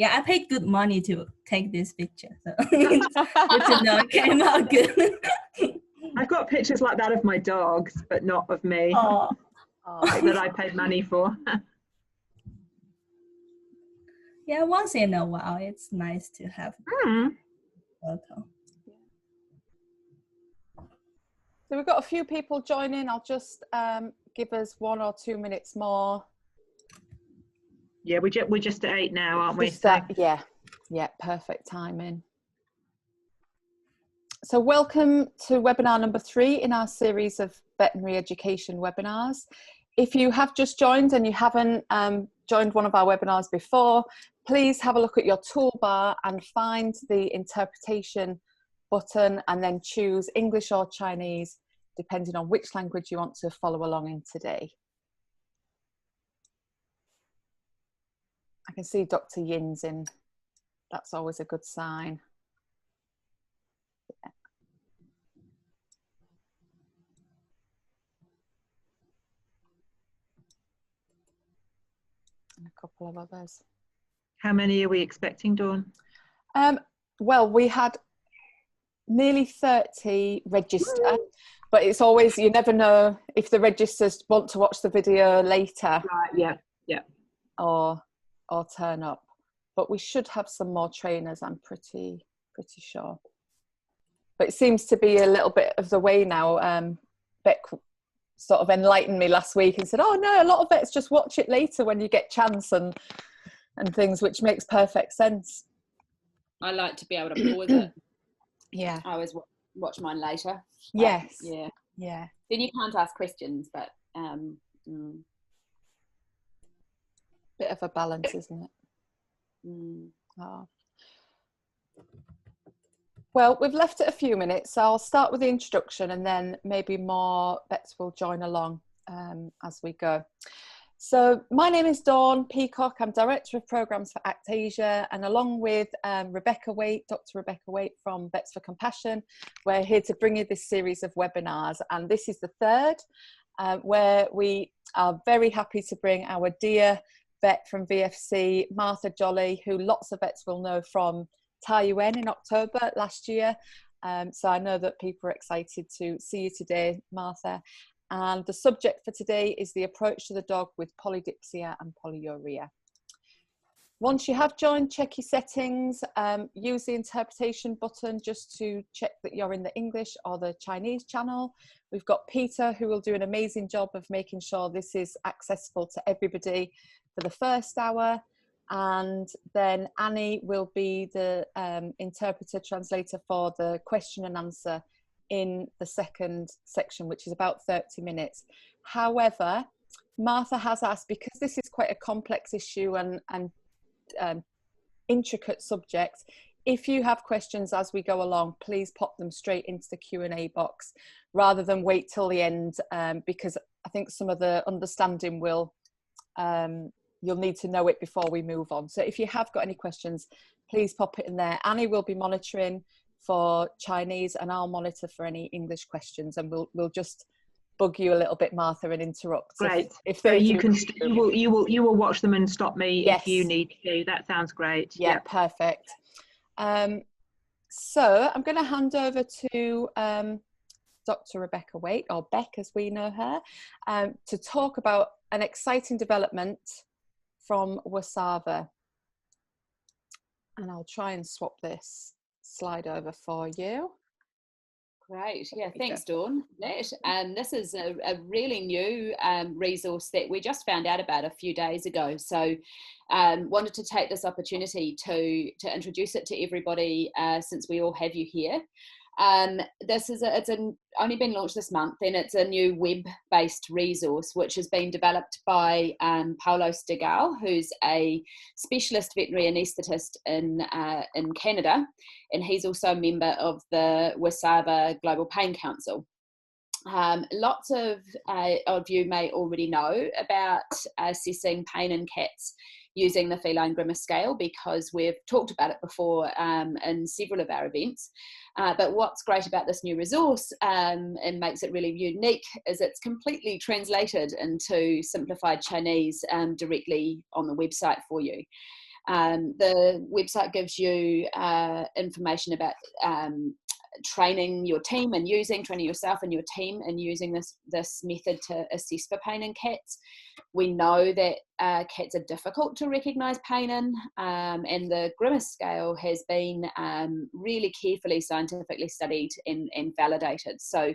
Yeah, I paid good money to take this picture. So it's good to know it came out good. I've got pictures like that of my dogs, but not of me. Oh. Like that I paid money for. Yeah, once in a while, it's nice to have a photo. So we've got a few people joining. I'll just give us 1 or 2 minutes more. Yeah, we're just at 8 now, aren't we? Yeah, perfect timing. So welcome to webinar number 3 in our series of veterinary education webinars. If you have just joined and you haven't joined one of our webinars before, please have a look at your toolbar and find the interpretation button and then choose English or Chinese, depending on which language you want to follow along in today. I can see Dr. Yin's in. That's always a good sign. Yeah. And a couple of others. How many are we expecting, Dawn? Well, we had nearly 30 register, but it's always, you never know if the registers want to watch the video later. Right, yeah. Or turn up. But we should have some more trainers, I'm pretty sure. But it seems to be a little bit of the way now. Beck sort of enlightened me last week and said, oh no, a lot of vets just watch it later when you get chance and things, which makes perfect sense. I like to be able to pause it. Yeah. I always watch mine later. Yes. Yeah. Then you can't ask questions, but bit of a balance, isn't it? Oh. Well, we've left it a few minutes, so I'll start with the introduction and then maybe more vets will join along as we go. So my name is Dawn Peacock. I'm Director of Programmes for ACTAsia, and along with Rebecca Waite, Dr. Rebecca Waite from Vets for Compassion, we're here to bring you this series of webinars, and this is the third where we are very happy to bring our dear vet from VFC, Martha Jolly, who lots of vets will know from TAIUN in October last year. So I know that people are excited to see you today, Martha. And the subject for today is the approach to the dog with polydipsia and polyuria. Once you have joined, check your settings, use the interpretation button just to check that you're in the English or the Chinese channel. We've got Peter, who will do an amazing job of making sure this is accessible to everybody for the first hour. And then Annie will be the interpreter translator for the question and answer in the second section, which is about 30 minutes. However, Martha has asked, because this is quite a complex issue and intricate subject, if you have questions as we go along, please pop them straight into the Q&A box rather than wait till the end, because I think some of the understanding will, you'll need to know it before we move on. So if you have got any questions, please pop it in there. Annie will be monitoring for Chinese and I'll monitor for any English questions, and we'll just bug you a little bit, Martha, and interrupt. Great. If so you will watch them and stop me if you need to. That sounds great. Yeah, perfect. So I'm going to hand over to Dr. Rebecca Waite, or Beck as we know her, to talk about an exciting development from WSAVA. And I'll try and swap this slide over for you. Great, yeah, thanks Dawn. This is a really new resource that we just found out about a few days ago, so wanted to take this opportunity to introduce it to everybody since we all have you here. It's only been launched this month, and it's a new web-based resource which has been developed by Polo, who's a specialist veterinary anaesthetist in Canada, and he's also a member of the WSAVA Global Pain Council. Lots of you may already know about assessing pain in cats using the feline grimace scale, because we've talked about it before in several of our events. But what's great about this new resource and makes it really unique is it's completely translated into simplified Chinese directly on the website for you. The website gives you information about training your team and training yourself and your team and using this method to assess for pain in cats. We know that cats are difficult to recognise pain in, and the grimace scale has been really carefully scientifically studied and validated. So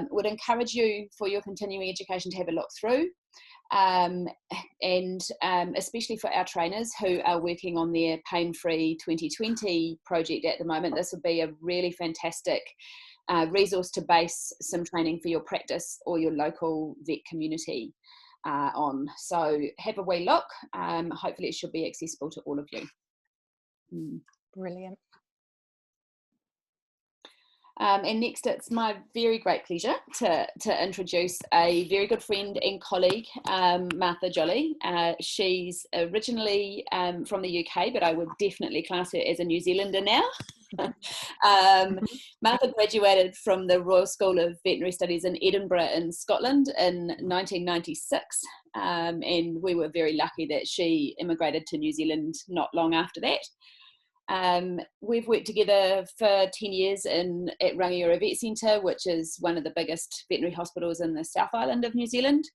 would encourage you for your continuing education to have a look through. And especially for our trainers who are working on their Pain-Free 2020 project at the moment, this would be a really fantastic resource to base some training for your practice or your local vet community on. So have a wee look. Hopefully it should be accessible to all of you. Brilliant. And next, it's my very great pleasure to introduce a very good friend and colleague, Martha Jolly. She's originally from the UK, but I would definitely class her as a New Zealander now. Martha graduated from the Royal School of Veterinary Studies in Edinburgh in Scotland in 1996, and we were very lucky that she immigrated to New Zealand not long after that. We've worked together for 10 years at Rangiora Vet Centre, which is one of the biggest veterinary hospitals in the South Island of New Zealand.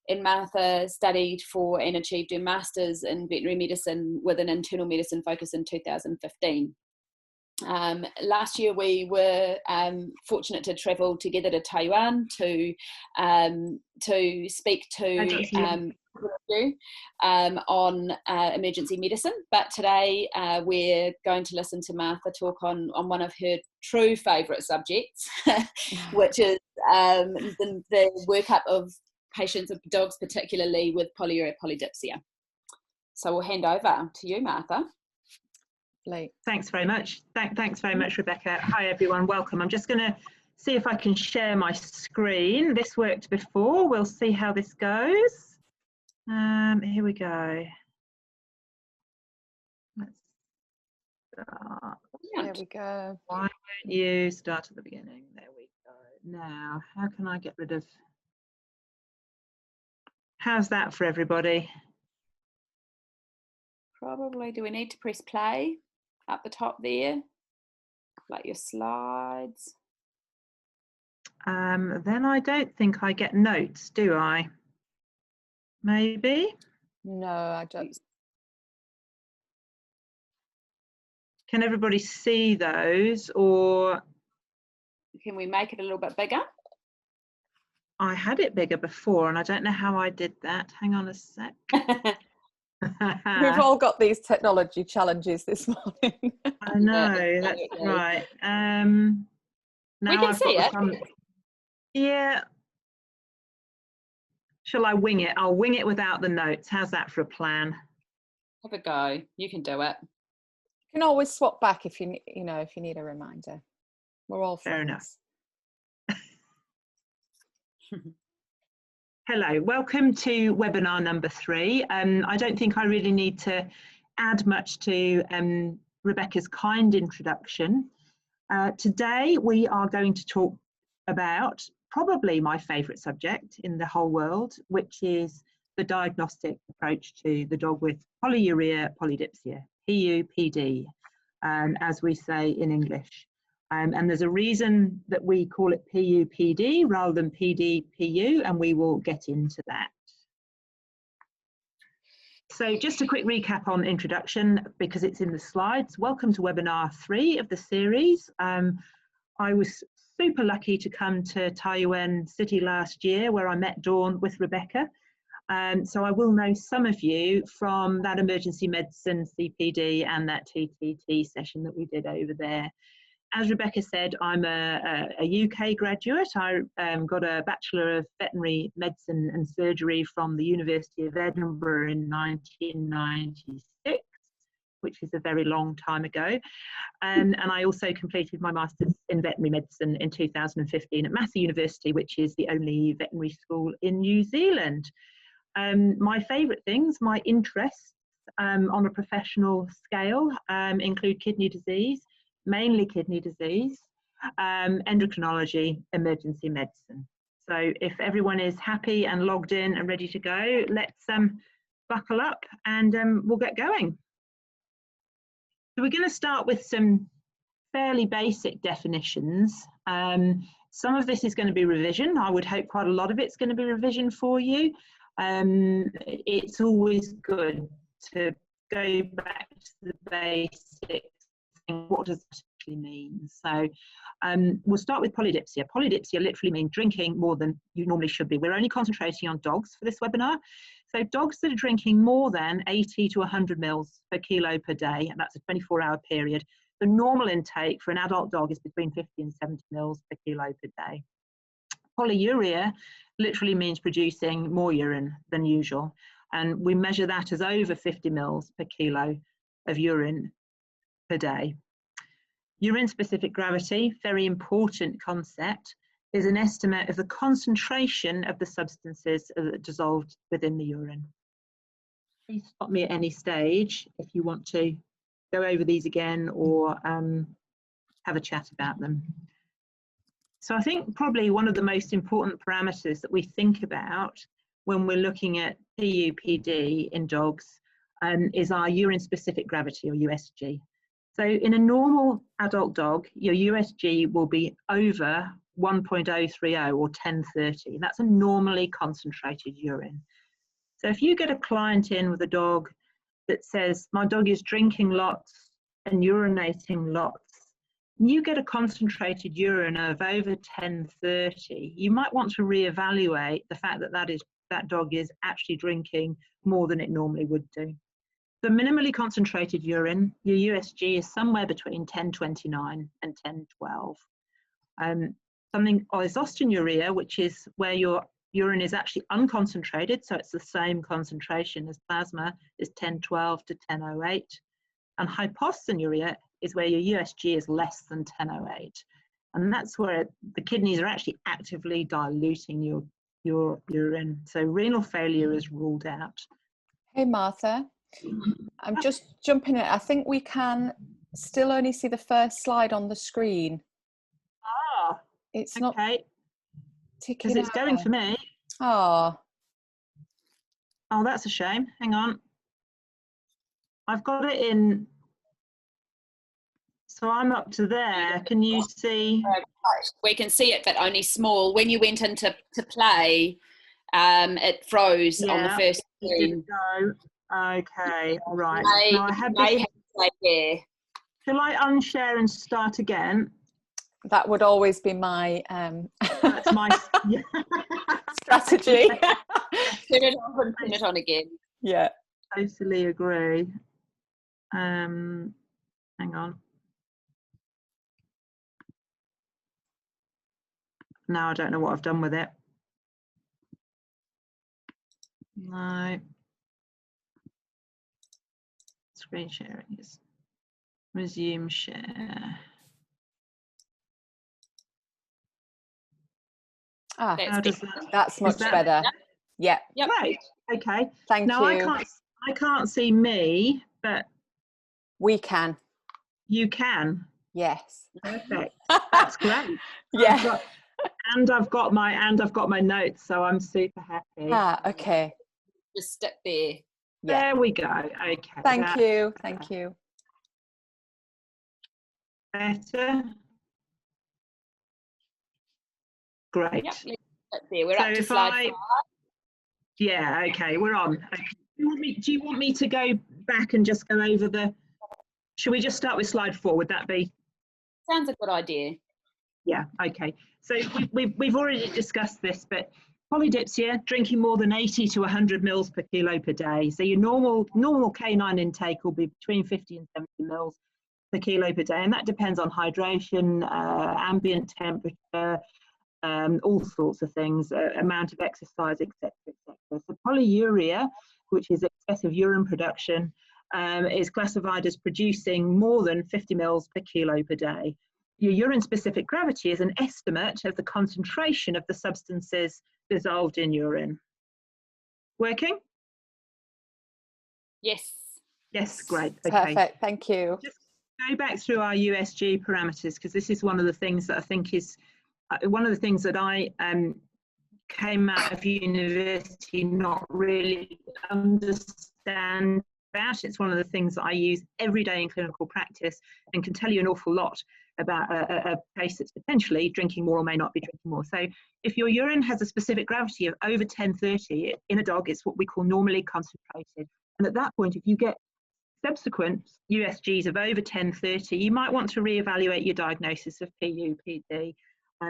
And Martha studied for and achieved her Masters in Veterinary Medicine with an internal medicine focus in 2015. Last year we were fortunate to travel together to Taiwan to speak to on emergency medicine, but today we're going to listen to Martha talk on one of her true favourite subjects, which is the workup of patients, of dogs particularly with polyuria polydipsia. So we'll hand over to you, Martha. Thanks very much. Thanks very much, Rebecca. Hi everyone, welcome. I'm just going to see if I can share my screen. This worked before. We'll see how this goes. Here we go. Let's start. There we go. Why don't you start at the beginning? There we go. Now, how can I get rid of... How's that for everybody? Probably. Do we need to press play up the top there? Like your slides? Then I don't think I get notes, do I? Maybe? No, I don't. Can everybody see those, or can we make it a little bit bigger? I had it bigger before and I don't know how I did that. Hang on a sec. We've all got these technology challenges this morning. I know, that's right. Now we can see it. Yeah. Shall I wing it? I'll wing it without the notes. How's that for a plan? Have a go. You can do it. You can always swap back if you need a reminder. We're all friends. Fair enough. Hello, welcome to webinar number 3. I don't think I really need to add much to Rebecca's kind introduction. Today we are going to talk about probably my favourite subject in the whole world, which is the diagnostic approach to the dog with polyuria polydipsia, PUPD, as we say in English. And there's a reason that we call it PUPD rather than PDPU, and we will get into that. So just a quick recap on introduction, because it's in the slides. Welcome to webinar 3 of the series. I was super lucky to come to Taiyuan City last year, where I met Dawn with Rebecca. So I will know some of you from that emergency medicine CPD and that TTT session that we did over there. As Rebecca said, I'm a UK graduate. I got a Bachelor of Veterinary Medicine and Surgery from the University of Edinburgh in 1996, which is a very long time ago. And I also completed my Masters in Veterinary Medicine in 2015 at Massey University, which is the only veterinary school in New Zealand. My favourite things, my interests on a professional scale include kidney disease, mainly kidney disease, endocrinology, emergency medicine. So if everyone is happy and logged in and ready to go, let's buckle up and we'll get going. So we're going to start with some fairly basic definitions. Some of this is going to be revision. I would hope quite a lot of it's going to be revision for you. It's always good to go back to the basics. What does it actually mean? So we'll start with polydipsia. Polydipsia literally means drinking more than you normally should be. We're only concentrating on dogs for this webinar. So dogs that are drinking more than 80 to 100 mils per kilo per day, and that's a 24-hour period. The normal intake for an adult dog is between 50 and 70 mils per kilo per day. Polyurea literally means producing more urine than usual, and we measure that as over 50 mils per kilo of urine per day. Urine-specific gravity, very important concept, is an estimate of the concentration of the substances that are dissolved within the urine. Please stop me at any stage if you want to go over these again or have a chat about them. So I think probably one of the most important parameters that we think about when we're looking at PUPD in dogs is our urine-specific gravity, or USG. So in a normal adult dog, your USG will be over 1.030 or 1030. That's a normally concentrated urine. So if you get a client in with a dog that says, my dog is drinking lots and urinating lots, and you get a concentrated urine of over 1030, you might want to reevaluate the fact that that dog is actually drinking more than it normally would do. For minimally concentrated urine, your USG is somewhere between 1029 and 1012. Something isostenuria, which is where your urine is actually unconcentrated, so it's the same concentration as plasma, is 1012 to 1008. And hypostanuria is where your USG is less than 1008. And that's where the kidneys are actually actively diluting your urine. So renal failure is ruled out. Hey, Martha. I'm just jumping in. I think we can still only see the first slide on the screen. Ah, it's okay. Not ticking. Because it's going for me. Oh, that's a shame. Hang on. I've got it in. So I'm up to there. Can you see? We can see it, but only small. When you went into play, it froze on the first screen. Okay, all right. Now I have this. Shall I unshare and start again? That would always be my That's my strategy. Turn it off and turn it on again. Yeah. Totally agree. Hang on. Now I don't know what I've done with it. No. Screen sharing is resume share. That's much better. Yeah. Yep. Right. Okay. Thank you. I can't see me, but we can. You can. Yes. Perfect. That's great. Yeah. I've got my notes, so I'm super happy. Okay. Just stick there. Yeah. There we go. Okay. Thank you. Thank you. Better. Great. Yep, we're up to slide 5. Yeah, okay, we're on. Okay. Do you want me to go back and just go over the... Should we just start with slide 4? Would that be... Sounds a good idea. Yeah, okay. So we've already discussed this, but polydipsia, drinking more than 80 to 100 mils per kilo per day. So your normal canine intake will be between 50 and 70 mils per kilo per day, and that depends on hydration, ambient temperature, all sorts of things, amount of exercise, etc., etc. So polyuria, which is excessive urine production, is classified as producing more than 50 mils per kilo per day. Your urine-specific gravity is an estimate of the concentration of the substances dissolved in urine. Working? Yes. Yes, great. Okay. Perfect, thank you. Just go back through our USG parameters, because this is one of the things that I think is one of the things that I came out of university not really understanding about. It's one of the things that I use every day in clinical practice and can tell you an awful lot about a case that's potentially drinking more or may not be drinking more. So if your urine has a specific gravity of over 1030 in a dog, it's what we call normally concentrated. And at that point, if you get subsequent USGs of over 1030, you might want to reevaluate your diagnosis of PUPD.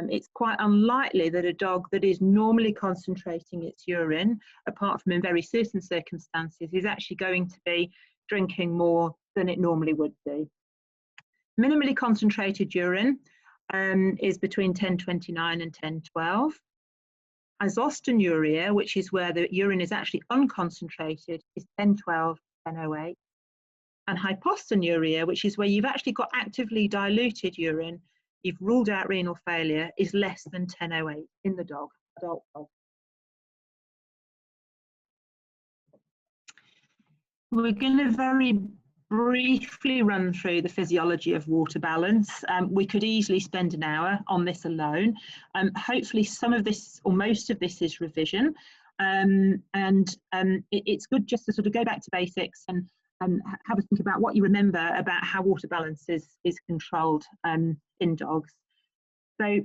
It's quite unlikely that a dog that is normally concentrating its urine, apart from in very certain circumstances, is actually going to be drinking more than it normally would do. Minimally concentrated urine is between 1029 and 1012. Isostanuria, which is where the urine is actually unconcentrated, is 1012, 1008. And hypostanuria, which is where you've actually got actively diluted urine, you've ruled out renal failure, is less than 1008 in the dog, adult dog. We're going to very briefly run through the physiology of water balance. We could easily spend an hour on this alone. Hopefully some of this or most of this is revision, it's good just to sort of go back to basics and have a think about what you remember about how water balance is controlled in dogs. So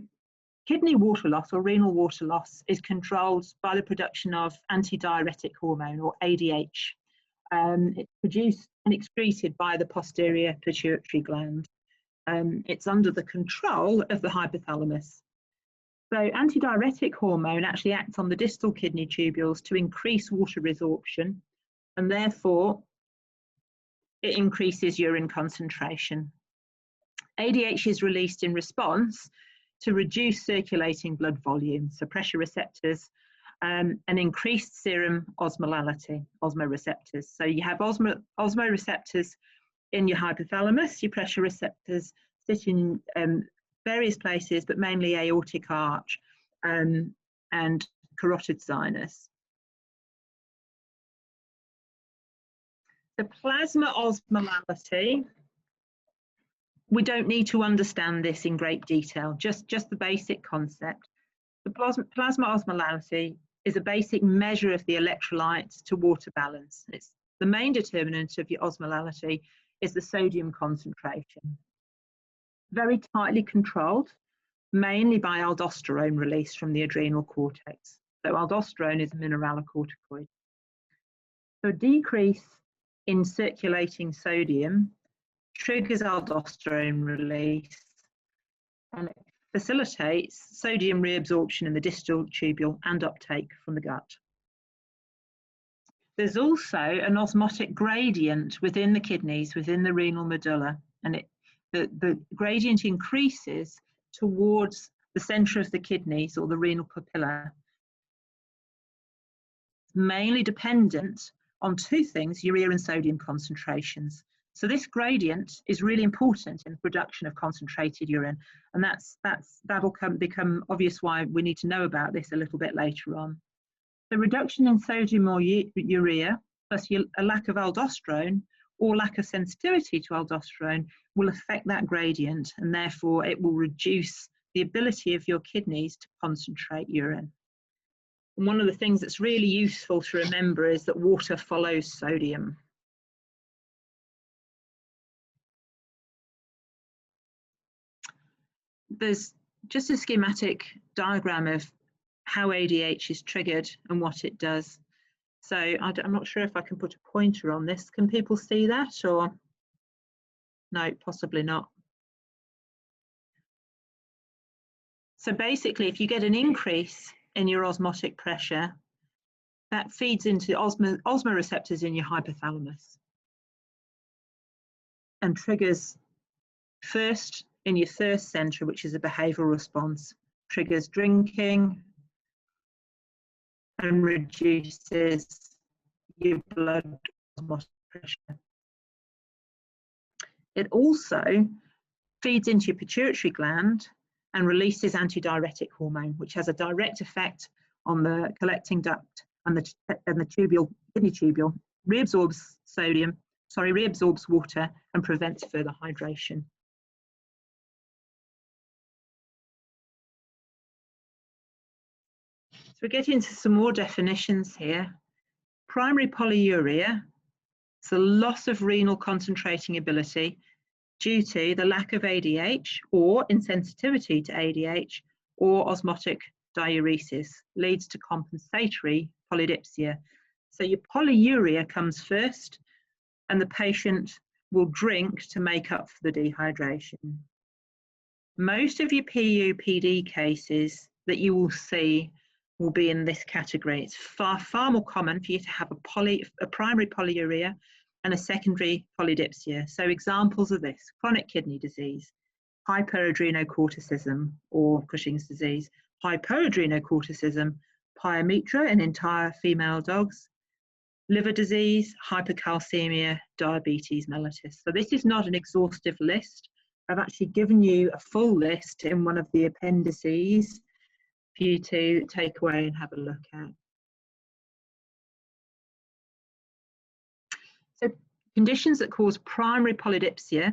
kidney water loss or renal water loss is controlled by the production of antidiuretic hormone, or ADH. It's produced and excreted by the posterior pituitary gland. It's under the control of the hypothalamus. So antidiuretic hormone actually acts on the distal kidney tubules to increase water resorption, and therefore it increases urine concentration. ADH is released in response to reduce circulating blood volume, so pressure receptors, and increased serum osmolality, osmoreceptors. So you have osmoreceptors in your hypothalamus, your pressure receptors sit in various places, but mainly aortic arch and carotid sinus. The plasma osmolality, we don't need to understand this in great detail, just the basic concept. The plasma osmolality is a basic measure of the electrolytes to water balance. It's the main determinant of your osmolality is the sodium concentration. Very tightly controlled, mainly by aldosterone release from the adrenal cortex. So aldosterone is a mineralocorticoid. So a decrease in circulating sodium triggers aldosterone release and it facilitates sodium reabsorption in the distal tubule and uptake from the gut. There's also an osmotic gradient within the kidneys, within the renal medulla, and the gradient increases towards the centre of the kidneys or the renal papilla, mainly dependent on two things: urea and sodium concentrations. So this gradient is really important in the production of concentrated urine, and that'll become obvious why we need to know about this a little bit later on. The reduction in sodium or urea, plus a lack of aldosterone or lack of sensitivity to aldosterone, will affect that gradient, and therefore it will reduce the ability of your kidneys to concentrate urine. And one of the things that's really useful to remember is that water follows sodium. There's just a schematic diagram of how ADH is triggered and what it does. So I'm not sure if I can put a pointer on this. Can people see that, or no, possibly not. So basically, if you get an increase in your osmotic pressure, that feeds into osmoreceptors in your hypothalamus and triggers first in your thirst center, which is a behavioral response, triggers drinking and reduces your blood osmotic pressure. It also feeds into your pituitary gland and releases antidiuretic hormone, which has a direct effect on the collecting duct and the kidney tubule, reabsorbs water and prevents further hydration. So we get into some more definitions here. Primary polyuria So loss of renal concentrating ability due to the lack of ADH or insensitivity to ADH or osmotic diuresis leads to compensatory polydipsia. So your polyuria comes first, and the patient will drink to make up for the dehydration. Most of your PUPD cases that you will see will be in this category. It's far more common for you to have a primary polyuria and a secondary polydipsia. So examples of this: chronic kidney disease, hyperadrenocorticism or Cushing's disease, hypoadrenocorticism, pyometra in entire female dogs, liver disease, hypercalcemia, diabetes mellitus. So this is not an exhaustive list. I've actually given you a full list in one of the appendices for you to take away and have a look at. So conditions that cause primary polydipsia,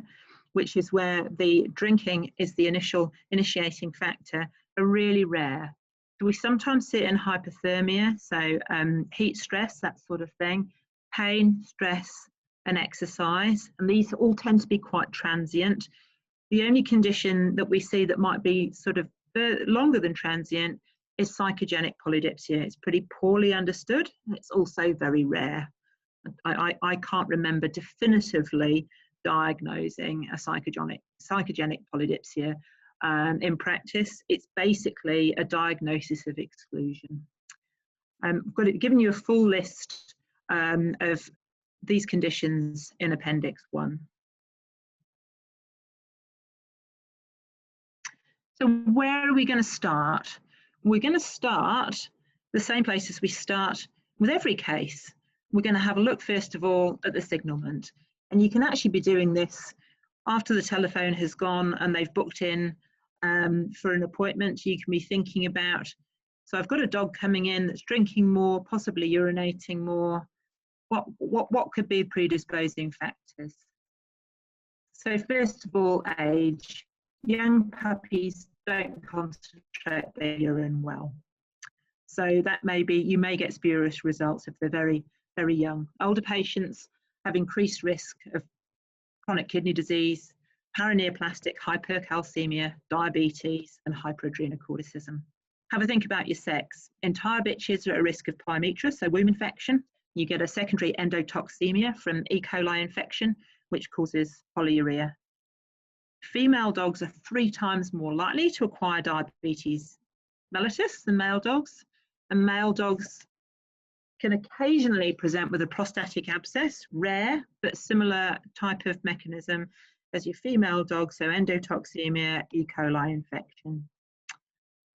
which is where the drinking is the initiating factor, are really rare. So we sometimes see it in hypothermia, so heat stress, that sort of thing, pain, stress, and exercise, and these all tend to be quite transient. The only condition that we see that might be sort of longer than transient is psychogenic polydipsia. It's pretty poorly understood. It's also very rare. I can't remember definitively diagnosing a psychogenic polydipsia. In practice, it's basically a diagnosis of exclusion. I've given you a full list of these conditions in Appendix 1. So where are we going to start? We're going to start the same place as we start with every case. We're going to have a look first of all at the signalment, and you can actually be doing this after the telephone has gone and they've booked in for an appointment. You can be thinking about, so I've got a dog coming in that's drinking more, possibly urinating more. What could be predisposing factors? So first of all, age. Young puppies don't concentrate their urine well. So that may be, you may get spurious results if they're very, very young. Older patients have increased risk of chronic kidney disease, paraneoplastic hypercalcemia, diabetes, and hyperadrenocorticism. Have a think about your sex. Entire bitches are at risk of pyometra, so womb infection. You get a secondary endotoxemia from E. coli infection, which causes polyuria. Female dogs are 3 times more likely to acquire diabetes mellitus than male dogs, and male dogs can occasionally present with a prostatic abscess, rare but similar type of mechanism as your female dog, so endotoxemia, E. coli infection.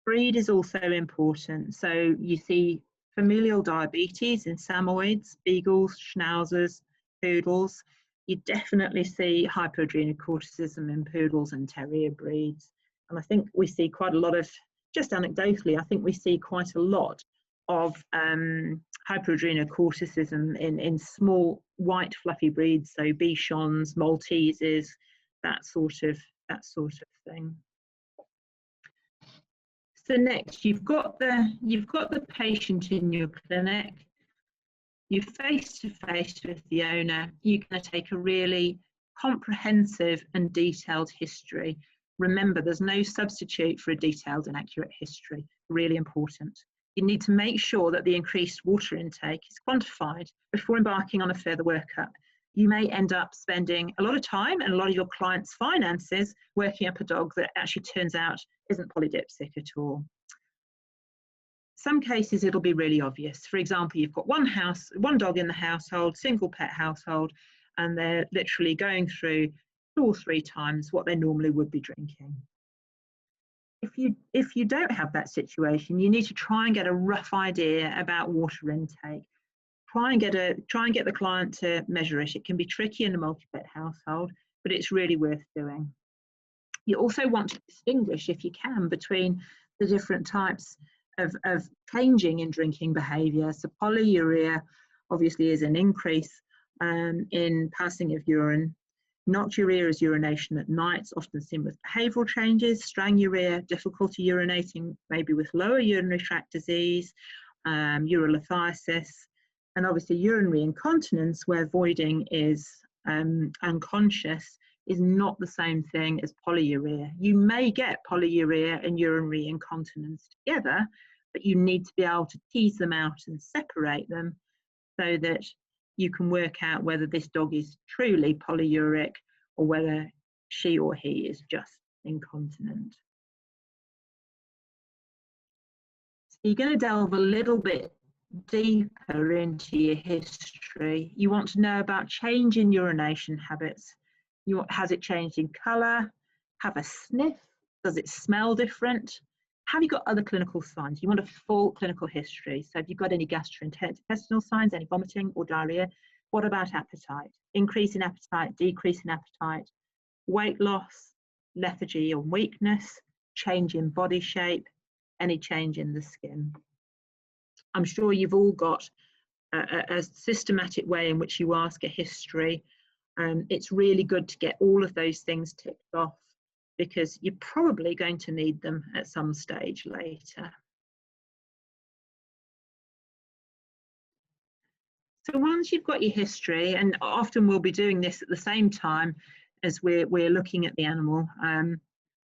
Breed is also important, so you see familial diabetes in Samoyeds, Beagles, Schnauzers, Poodles. You definitely see hypoadrenocorticism in Poodles and Terrier breeds. And I think we see quite a lot of, just anecdotally, I think we see quite a lot of hypoadrenocorticism in small white fluffy breeds, so Bichons, Malteses, that sort of thing. So next, you've got the patient in your clinic. You're face to face with the owner. You're going to take a really comprehensive and detailed history. Remember, there's no substitute for a detailed and accurate history. Really important. You need to make sure that the increased water intake is quantified before embarking on a further workup. You may end up spending a lot of time and a lot of your client's finances working up a dog that actually turns out isn't polydipsic at all. Some cases it'll be really obvious. For example, you've got one dog in the household, single pet household, and they're literally going through 2 or 3 times what they normally would be drinking. If you don't have that situation, you need to try and get a rough idea about water intake. Try and get the client to measure it. It can be tricky in a multi-pet household, but it's really worth doing. You also want to distinguish, if you can, between the different types of changing in drinking behaviour. So polyuria obviously is an increase in passing of urine. Nocturia is urination at night, it's often seen with behavioural changes. Stranguria, difficulty urinating, maybe with lower urinary tract disease, urolithiasis. And obviously urinary incontinence, where voiding is unconscious, is not the same thing as polyuria. You may get polyuria and urinary incontinence together, but you need to be able to tease them out and separate them so that you can work out whether this dog is truly polyuric or whether she or he is just incontinent. So you're going to delve a little bit deeper into your history. You want to know about change in urination habits. Has it changed in colour? Have a sniff? Does it smell different? Have you got other clinical signs? You want a full clinical history. So have you got any gastrointestinal signs, any vomiting or diarrhea? What about appetite? Increase in appetite, decrease in appetite, weight loss, lethargy or weakness, change in body shape, any change in the skin. I'm sure you've all got a systematic way in which you ask a history. It's really good to get all of those things ticked off, because you're probably going to need them at some stage later. So once you've got your history, and often we'll be doing this at the same time as we're looking at the animal,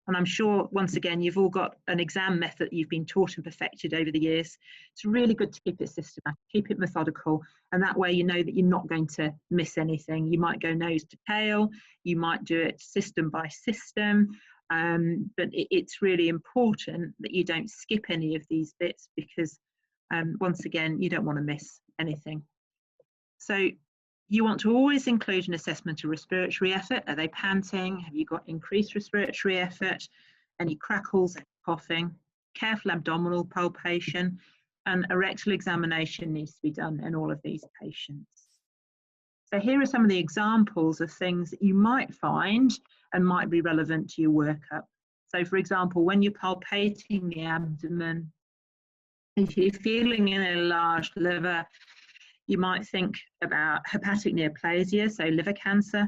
and I'm sure, once again, you've all got an exam method you've been taught and perfected over the years. It's really good to keep it systematic, keep it methodical, and that way you know that you're not going to miss anything. You might go nose to tail, you might do it system by system, but it's really important that you don't skip any of these bits, because once again, you don't want to miss anything. So you want to always include an assessment of respiratory effort. Are they panting? Have you got increased respiratory effort? Any crackles, coughing? Careful abdominal palpation, and a rectal examination needs to be done in all of these patients. So here are some of the examples of things that you might find and might be relevant to your workup. So for example, when you're palpating the abdomen, if you're feeling in a large liver, you might think about hepatic neoplasia, so liver cancer.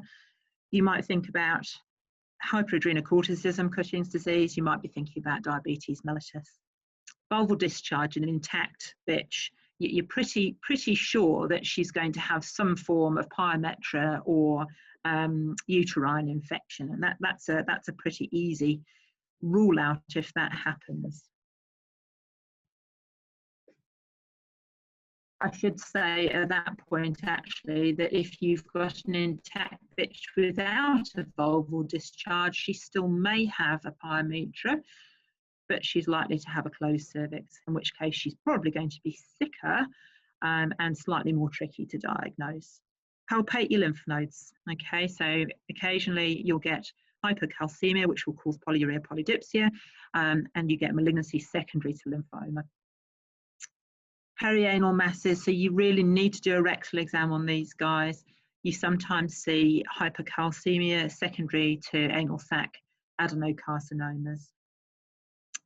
You might think about hyperadrenocorticism, Cushing's disease. You might be thinking about diabetes mellitus. Vulval discharge in an intact bitch, you're pretty sure that she's going to have some form of pyometra or uterine infection, and that's a pretty easy rule out if that happens. I should say at that point, actually, that if you've got an intact bitch without a vulval discharge, she still may have a pyometra, but she's likely to have a closed cervix, in which case she's probably going to be sicker and slightly more tricky to diagnose. Palpate your lymph nodes. Okay, so occasionally you'll get hypercalcemia, which will cause polyuria, polydipsia, and you get malignancy secondary to lymphoma. Perianal masses, so you really need to do a rectal exam on these guys. You sometimes see hypercalcemia secondary to anal sac adenocarcinomas.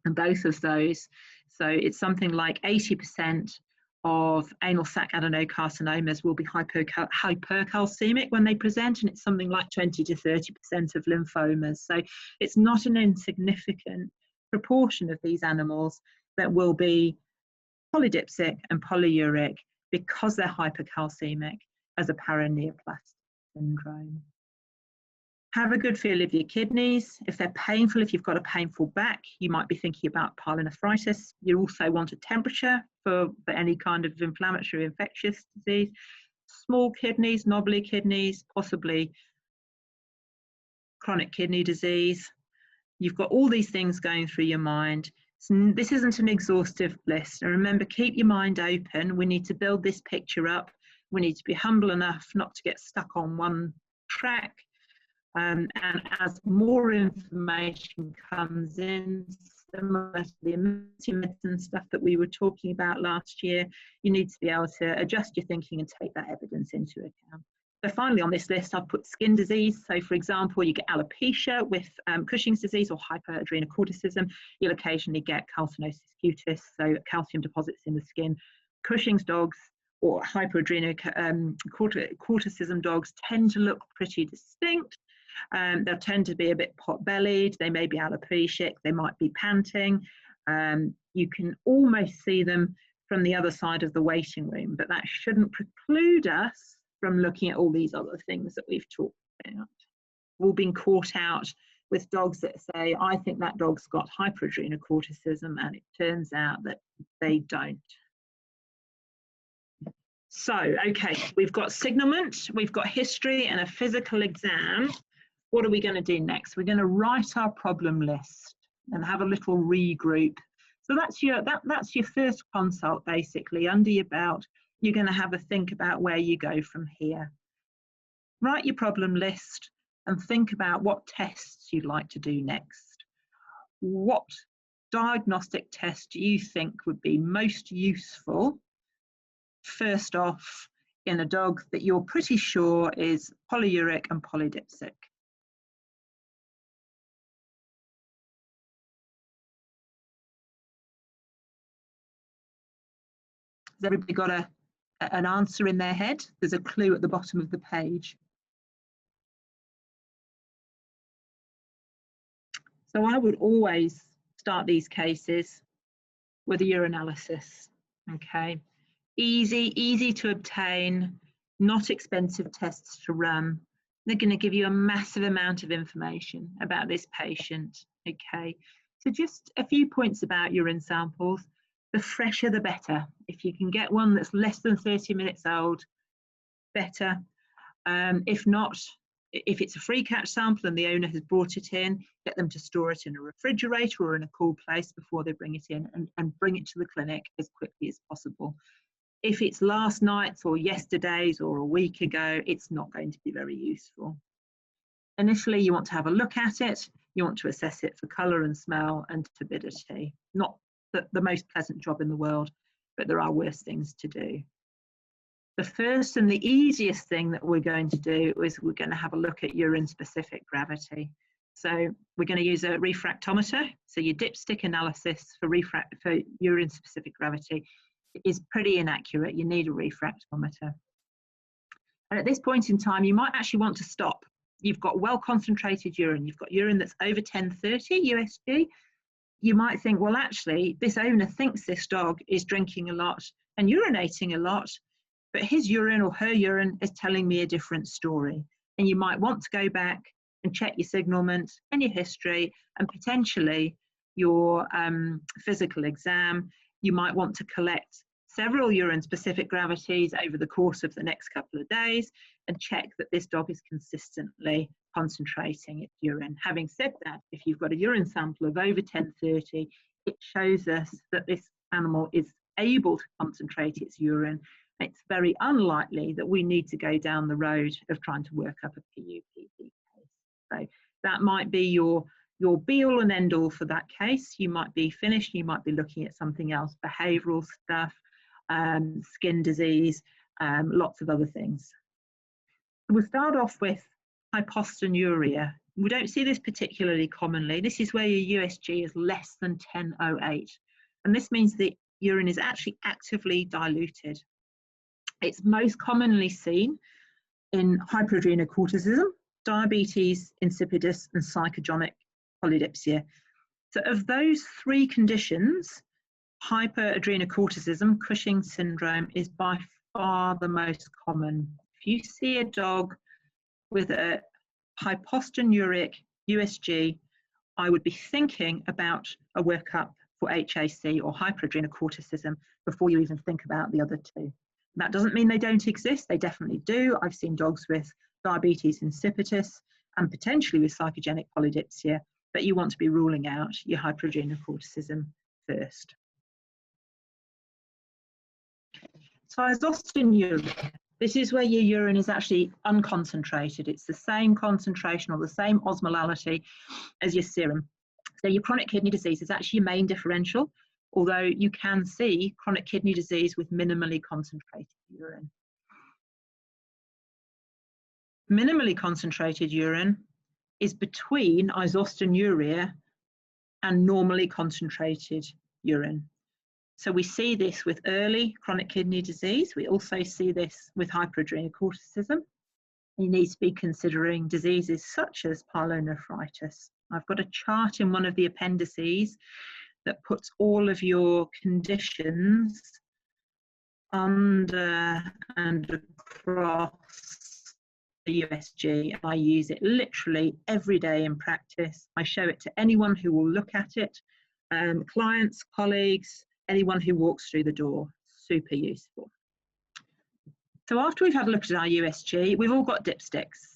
And both of those, so it's something like 80% of anal sac adenocarcinomas will be hypercalcemic when they present, and it's something like 20 to 30% of lymphomas. So it's not an insignificant proportion of these animals that will be polydipsic and polyuric because they're hypercalcemic as a paraneoplastic syndrome. Have a good feel of your kidneys. If they're painful, if you've got a painful back, you might be thinking about pyelonephritis. You also want a temperature for any kind of inflammatory infectious disease. Small kidneys, knobbly kidneys, possibly chronic kidney disease. You've got all these things going through your mind. So this isn't an exhaustive list. And remember, keep your mind open. We need to build this picture up. We need to be humble enough not to get stuck on one track. And as more information comes in, similar to the emergency medicine stuff that we were talking about last year, you need to be able to adjust your thinking and take that evidence into account. So finally on this list, I've put skin disease. So for example, you get alopecia with Cushing's disease or hyperadrenocorticism. You'll occasionally get calcinosis cutis, so calcium deposits in the skin. Cushing's dogs or hyperadrenocorticism dogs tend to look pretty distinct. They'll tend to be a bit pot-bellied. They may be alopecic. They might be panting. You can almost see them from the other side of the waiting room, but that shouldn't preclude us from looking at all these other things that we've talked about. We've all been caught out with dogs that say, I think that dog's got hyperadrenocorticism, and it turns out that they don't. So, okay, we've got signalment, we've got history and a physical exam. What are we going to do next? We're going to write our problem list and have a little regroup. So that's your first consult, basically. Under your belt, you're going to have a think about where you go from here. Write your problem list and think about what tests you'd like to do next. What diagnostic test do you think would be most useful, first off, in a dog that you're pretty sure is polyuric and polydipsic? Has everybody got an answer in their head? There's a clue at the bottom of the page. So I would always start these cases with a urinalysis, okay? Easy to obtain, not expensive tests to run. They're going to give you a massive amount of information about this patient, okay? So just a few points about urine samples. The fresher the better. If you can get one that's less than 30 minutes old, better. If not, if it's a free catch sample and the owner has brought it in, get them to store it in a refrigerator or in a cool place before they bring it in, and bring it to the clinic as quickly as possible. If it's last night's or yesterday's or a week ago, it's not going to be very useful. Initially, you want to have a look at it. You want to assess it for colour and smell and turbidity. Not the most pleasant job in the world, but there are worse things to do. The first and the easiest thing that we're going to do is we're going to have a look at urine-specific gravity. So we're going to use a refractometer. So your dipstick analysis for urine-specific gravity is pretty inaccurate. You need a refractometer. And at this point in time, you might actually want to stop. You've got well-concentrated urine. You've got urine that's over 1030 USG. You might think, well, actually, this owner thinks this dog is drinking a lot and urinating a lot, but his urine or her urine is telling me a different story. And you might want to go back and check your signalment and your history and potentially your physical exam. You might want to collect several urine-specific gravities over the course of the next couple of days and check that this dog is consistently concentrating its urine. Having said that, if you've got a urine sample of over 1030, it shows us that this animal is able to concentrate its urine. It's very unlikely that we need to go down the road of trying to work up a PUPD case. So that might be your be-all and end-all for that case. You might be finished, you might be looking at something else, behavioural stuff, skin disease, lots of other things. We'll start off with Hypostanuria. We don't see this particularly commonly. This is where your USG is less than 1008. And this means the urine is actually actively diluted. It's most commonly seen in hyperadrenocorticism, diabetes insipidus, and psychogenic polydipsia. So of those three conditions, hyperadrenocorticism, Cushing's syndrome, is by far the most common. If you see a dog with a hypostanuric USG, I would be thinking about a workup for HAC or hyperadrenocorticism before you even think about the other two. That doesn't mean they don't exist, they definitely do. I've seen dogs with diabetes insipidus and potentially with psychogenic polydipsia, but you want to be ruling out your hyperadrenocorticism first. So isostanuria, this is where your urine is actually unconcentrated. It's the same concentration or the same osmolality as your serum. So your chronic kidney disease is actually your main differential, although you can see chronic kidney disease with minimally concentrated urine. Minimally concentrated urine is between isostanuria and normally concentrated urine. So we see this with early chronic kidney disease. We also see this with hyperadrenocorticism. You need to be considering diseases such as pyelonephritis. I've got a chart in one of the appendices that puts all of your conditions under and across the USG. I use it literally every day in practice. I show it to anyone who will look at it, clients, colleagues, anyone who walks through the door. Super useful. So after we've had a look at our USG, we've all got dipsticks.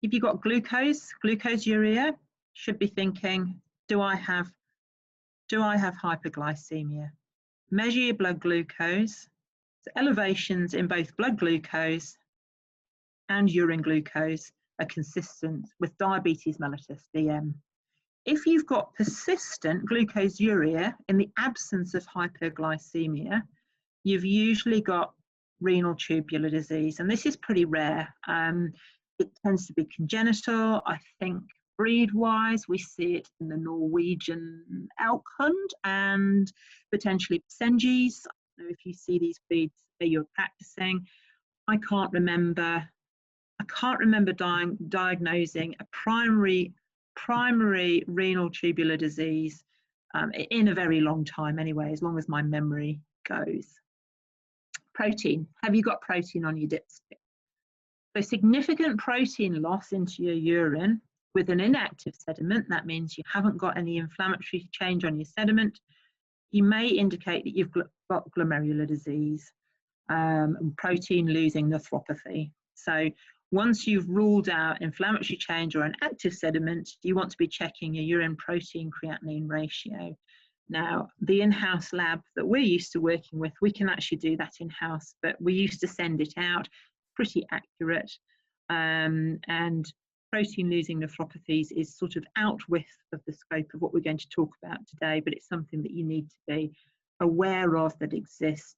If you've got glucoseuria, should be thinking, do I have hyperglycemia? Measure your blood glucose. So elevations in both blood glucose and urine glucose are consistent with diabetes mellitus, DM. If you've got persistent glucoseuria in the absence of hyperglycemia, you've usually got renal tubular disease, and this is pretty rare. It tends to be congenital. I think breed-wise, we see it in the Norwegian elk hund and potentially Senjis. I don't know if you see these breeds that you're practicing. I can't remember diagnosing a primary renal tubular disease in a very long time anyway, as long as my memory goes. Protein. Have you got protein on your dipstick? So significant protein loss into your urine with an inactive sediment, that means you haven't got any inflammatory change on your sediment, you may indicate that you've got glomerular disease, protein losing nephropathy. So once you've ruled out inflammatory change or an active sediment, you want to be checking your urine protein creatinine ratio. Now, the in-house lab that we're used to working with, we can actually do that in-house, but we used to send it out, pretty accurate, and protein losing nephropathies is sort of out with of the scope of what we're going to talk about today, but it's something that you need to be aware of that exists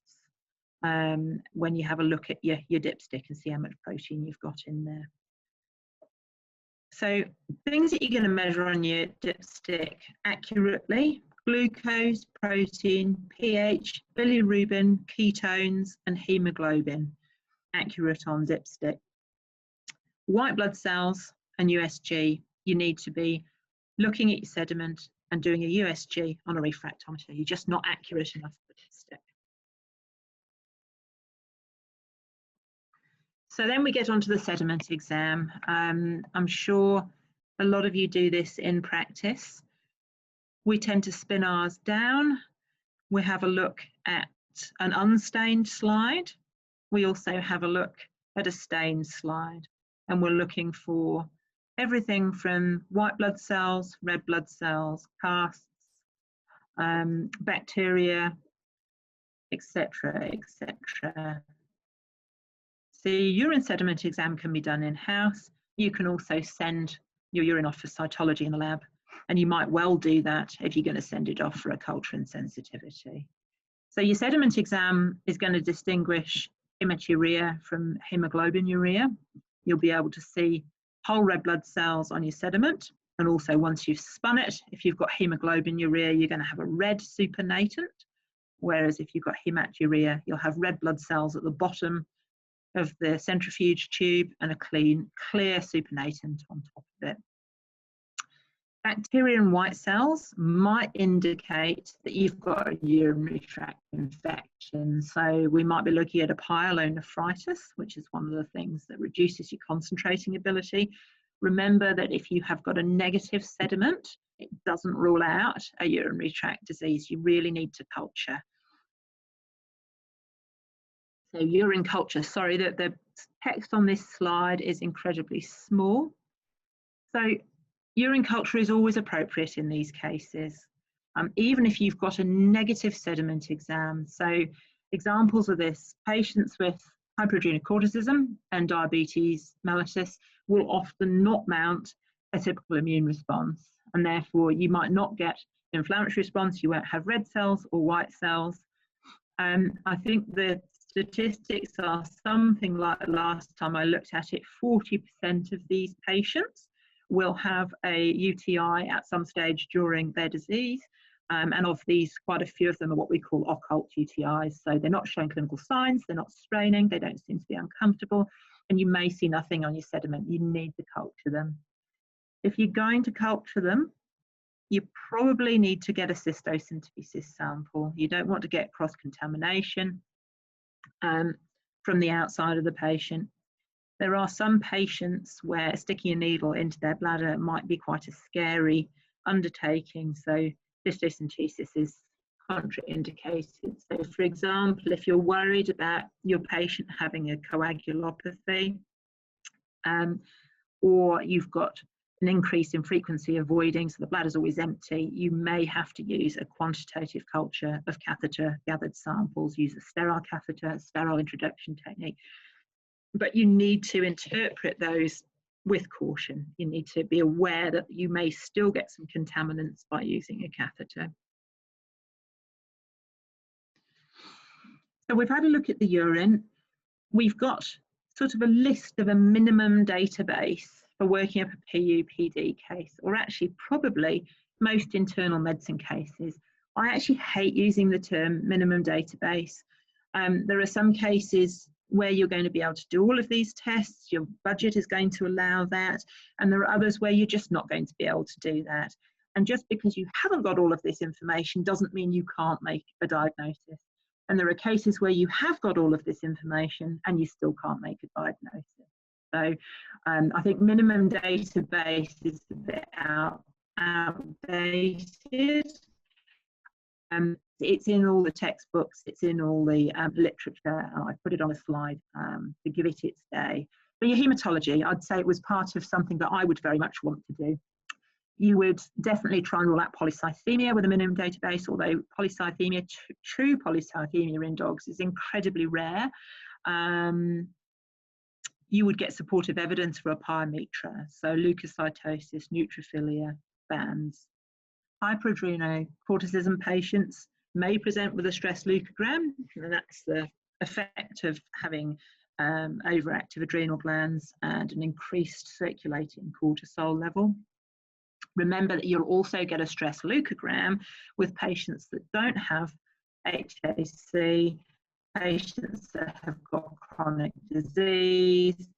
when you have a look at your dipstick and see how much protein you've got in there. So things that you're going to measure on your dipstick accurately: glucose, protein, pH, bilirubin, ketones, and hemoglobin, accurate on dipstick. White blood cells and USG, you need to be looking at your sediment and doing a USG on a refractometer. You're just not accurate enough for dipstick. So then we get onto the sediment exam. I'm sure a lot of you do this in practice. We tend to spin ours down. We have a look at an unstained slide. We also have a look at a stained slide, and we're looking for everything from white blood cells, red blood cells, casts, bacteria, etc., etc. So your urine sediment exam can be done in-house. You can also send your urine off for cytology in the lab, and you might well do that if you're going to send it off for a culture and sensitivity. So your sediment exam is going to distinguish hematuria from hemoglobinuria. You'll be able to see whole red blood cells on your sediment, and also once you've spun it, if you've got hemoglobinuria, you're going to have a red supernatant, whereas if you've got hematuria, you'll have red blood cells at the bottom of the centrifuge tube and a clear supernatant on top of it. Bacteria and white cells might indicate that you've got a urinary tract infection. So we might be looking at a pyelonephritis, which is one of the things that reduces your concentrating ability. Remember that if you have got a negative sediment, it doesn't rule out a urinary tract disease. You really need to culture. So urine culture, sorry that the text on this slide is incredibly small. So urine culture is always appropriate in these cases, even if you've got a negative sediment exam. So examples of this: patients with hyperadrenocorticism and diabetes mellitus will often not mount a typical immune response, and therefore you might not get an inflammatory response. You won't have red cells or white cells. I think the statistics are something like, last time I looked at it, 40% of these patients will have a UTI at some stage during their disease, and of these, quite a few of them are what we call occult UTIs. So they're not showing clinical signs, they're not straining, they don't seem to be uncomfortable, and you may see nothing on your sediment. You need to culture them. If you're going to culture them, you probably need to get a cystosynthesis sample. You don't want to get cross-contamination. from the outside of the patient. There are some patients where sticking a needle into their bladder might be quite a scary undertaking, so cystocentesis is contraindicated. So for example, if you're worried about your patient having a coagulopathy, or you've got an increase in frequency of voiding, so the bladder's always empty, you may have to use a quantitative culture of catheter gathered samples, use a sterile catheter, sterile introduction technique. But you need to interpret those with caution. You need to be aware that you may still get some contaminants by using a catheter. So we've had a look at the urine. We've got sort of a list of a minimum database for working up a PUPD case, or actually probably most internal medicine cases. I actually hate using the term minimum database. There are some cases where you're going to be able to do all of these tests, your budget is going to allow that, and there are others where you're just not going to be able to do that. And just because you haven't got all of this information doesn't mean you can't make a diagnosis. And there are cases where you have got all of this information and you still can't make a diagnosis. So I think minimum database is a bit outdated. It's in all the textbooks, it's in all the literature. I put it on a slide to give it its day. For your haematology, I'd say it was part of something that I would very much want to do. You would definitely try and rule out polycythemia with a minimum database, although polycythemia, true polycythemia in dogs is incredibly rare. You would get supportive evidence for a pyometra, so leukocytosis, neutrophilia, bands. Hyperadrenocorticism patients may present with a stress leukogram, and that's the effect of having overactive adrenal glands and an increased circulating cortisol level. Remember that you'll also get a stress leukogram with patients that don't have HAC, patients that have got chronic disease,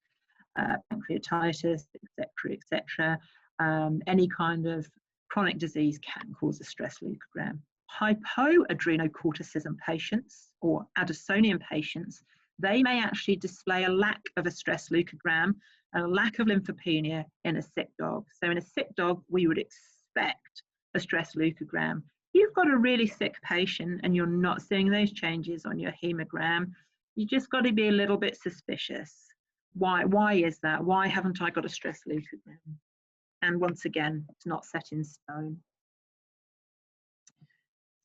pancreatitis, etc., any kind of chronic disease can cause a stress leukogram. Hypoadrenocorticism patients or Addisonian patients, they may actually display a lack of a stress leukogram and a lack of lymphopenia in a sick dog. So in a sick dog, we would expect a stress leukogram. You've got a really sick patient and you're not seeing those changes on your hemogram, you just got to be a little bit suspicious. Why is that? Why haven't I got a stress leukogram? And once again, it's not set in stone.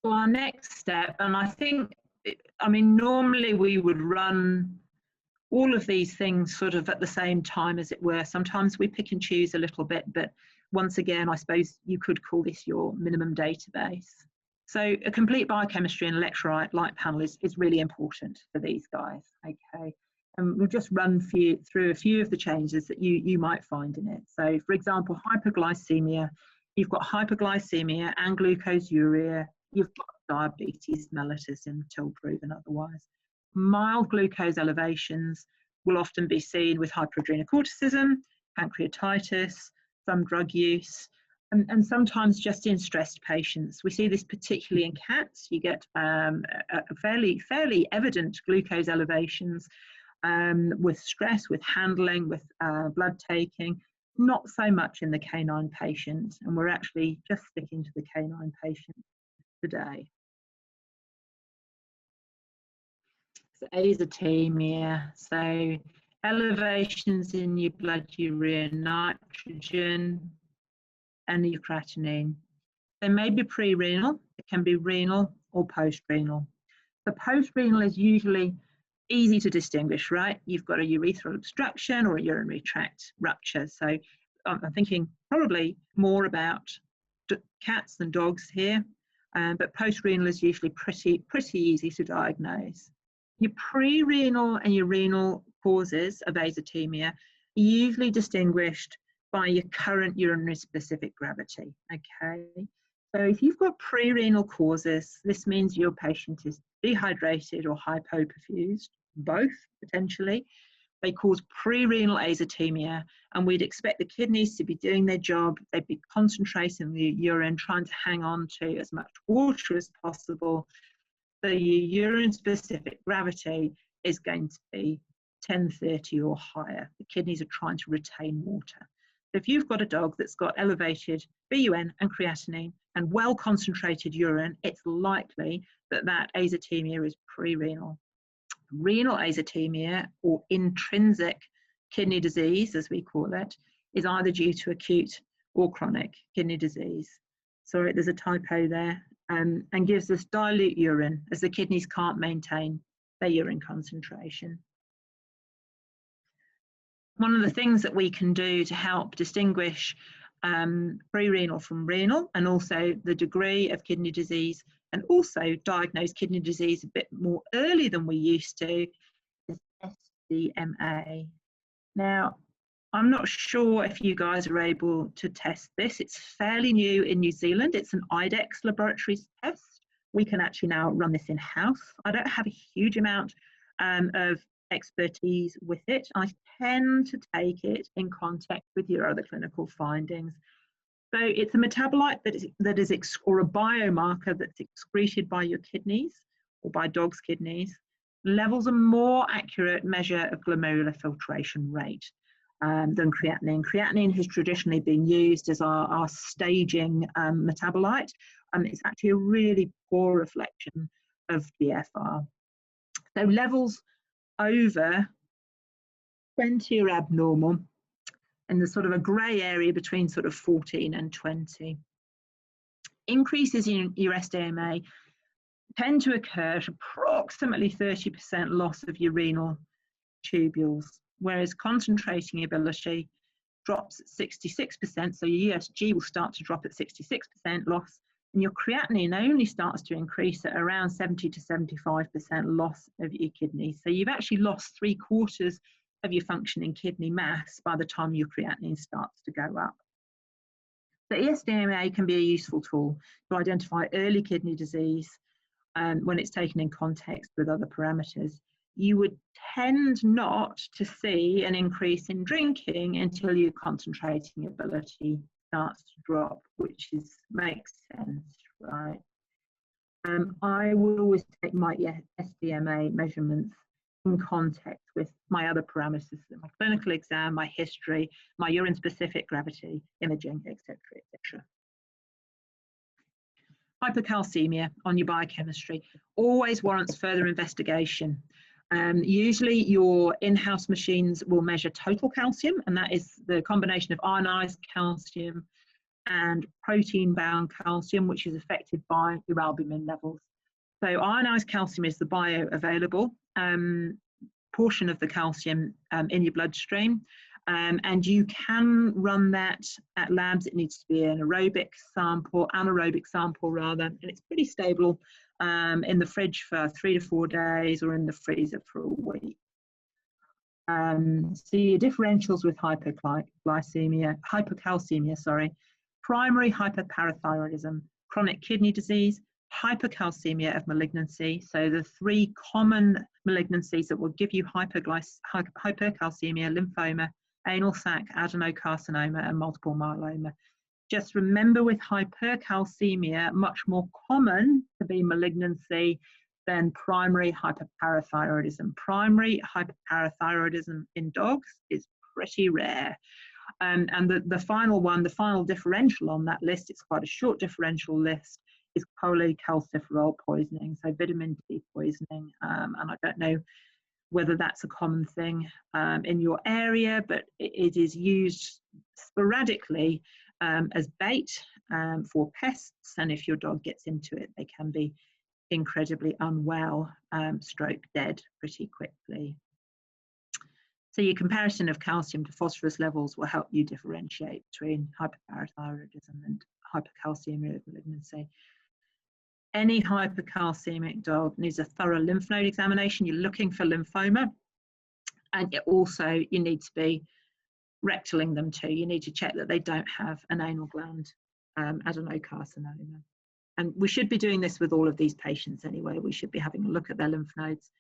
So our next step, and I think, normally we would run all of these things sort of at the same time, as it were. Sometimes we pick and choose a little bit, but once again, I suppose you could call this your minimum database. So a complete biochemistry and electrolyte light panel is really important for these guys, okay? And we'll just run through a few of the changes that you might find in it. So for example, hyperglycemia, you've got hyperglycemia and glucosuria, you've got diabetes mellitus until proven otherwise. Mild glucose elevations will often be seen with hyperadrenocorticism, pancreatitis, some drug use, and sometimes just in stressed patients. We see this particularly in cats. You get a fairly evident glucose elevations with stress, with handling, with blood taking, not so much in the canine patient, and we're actually just sticking to the canine patient today. So azotemia, so elevations in your blood urea nitrogen and your creatinine. They may be pre-renal, it can be renal or post-renal. The post-renal is usually easy to distinguish, right? You've got a urethral obstruction or a urinary tract rupture. So I'm thinking probably more about cats than dogs here, but post-renal is usually pretty easy to diagnose. Your pre-renal and your renal causes of azotemia are usually distinguished by your current urinary specific gravity, okay? So if you've got pre-renal causes, this means your patient is dehydrated or hypoperfused, both potentially. They cause pre-renal azotemia, and we'd expect the kidneys to be doing their job. They'd be concentrating the urine, trying to hang on to as much water as possible. So your urine specific gravity is going to be 1030 or higher. The kidneys are trying to retain water. If you've got a dog that's got elevated BUN and creatinine and well concentrated urine, it's likely that that azotemia is pre-renal. Renal azotemia, or intrinsic kidney disease, as we call it, is either due to acute or chronic kidney disease. Sorry, there's a typo there, and gives us dilute urine as the kidneys can't maintain their urine concentration. One of the things that we can do to help distinguish pre-renal from renal, and also the degree of kidney disease, and also diagnose kidney disease a bit more early than we used to, is SDMA. Now, I'm not sure if you guys are able to test this. It's fairly new in New Zealand. It's an IDEX laboratories test. We can actually now run this in-house. I don't have a huge amount of expertise with it. I tend to take it in context with your other clinical findings. So it's a metabolite or a biomarker that's excreted by your kidneys or by dogs' kidneys. Levels a more accurate measure of glomerular filtration rate than creatinine. Creatinine has traditionally been used as our staging metabolite. It's actually a really poor reflection of GFR. So levels over 20 are abnormal, and there's sort of a grey area between sort of 14 and 20. Increases in your SDMA tend to occur at approximately 30% loss of your renal tubules, whereas concentrating ability drops at 66%, so your USG will start to drop at 66% loss, and your creatinine only starts to increase at around 70 to 75% loss of your kidneys. So you've actually lost 3/4 of your functioning kidney mass by the time your creatinine starts to go up. So SDMA can be a useful tool to identify early kidney disease when it's taken in context with other parameters. You would tend not to see an increase in drinking until your concentrating ability starts to drop, which makes sense, right? I would always take my SDMA measurements in context with my other parameters, my clinical exam, my history, my urine-specific gravity, imaging, etc., etc. Hypocalcemia on your biochemistry always warrants further investigation. Usually your in-house machines will measure total calcium, and that is the combination of ionized calcium and protein-bound calcium, which is affected by your albumin levels. So ionized calcium is the bioavailable portion of the calcium in your bloodstream, and you can run that at labs. It needs to be an anaerobic sample rather, and it's pretty stable in the fridge for 3 to 4 days or in the freezer for a week. So your differentials with hypocalcemia, primary hyperparathyroidism, chronic kidney disease, hypercalcemia of malignancy. So the 3 common malignancies that will give you hypercalcemia: lymphoma, anal sac adenocarcinoma, and multiple myeloma. Just remember, with hypercalcemia, much more common to be malignancy than primary hyperparathyroidism. Primary hyperparathyroidism in dogs is pretty rare. And the final differential on that list, it's quite a short differential list, is polycalciferol poisoning, so vitamin D poisoning. And I don't know whether that's a common thing in your area, but it is used sporadically as bait for pests, and if your dog gets into it, they can be incredibly unwell, stroke dead pretty quickly. So your comparison of calcium to phosphorus levels will help you differentiate between hyperparathyroidism and hypercalcemia of malignancy. Any hypercalcemic dog needs a thorough lymph node examination. You're looking for lymphoma, and also you need to be rectaling them too. You need to check that they don't have an anal gland adenocarcinoma. And we should be doing this with all of these patients anyway. We should be having a look at their lymph nodes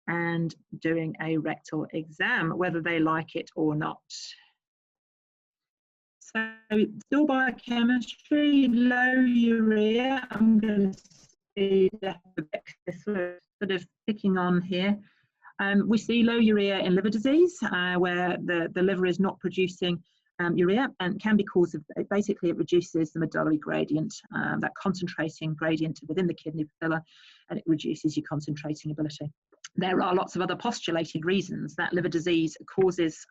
and doing a rectal exam, whether they like it or not. So still biochemistry, low urea. I'm going to speed up a bit, sort of picking on here. We see low urea in liver disease, where the liver is not producing urea, and can be caused of, basically it reduces the medullary gradient, that concentrating gradient within the kidney papilla, and it reduces your concentrating ability. There are lots of other postulated reasons that liver disease causes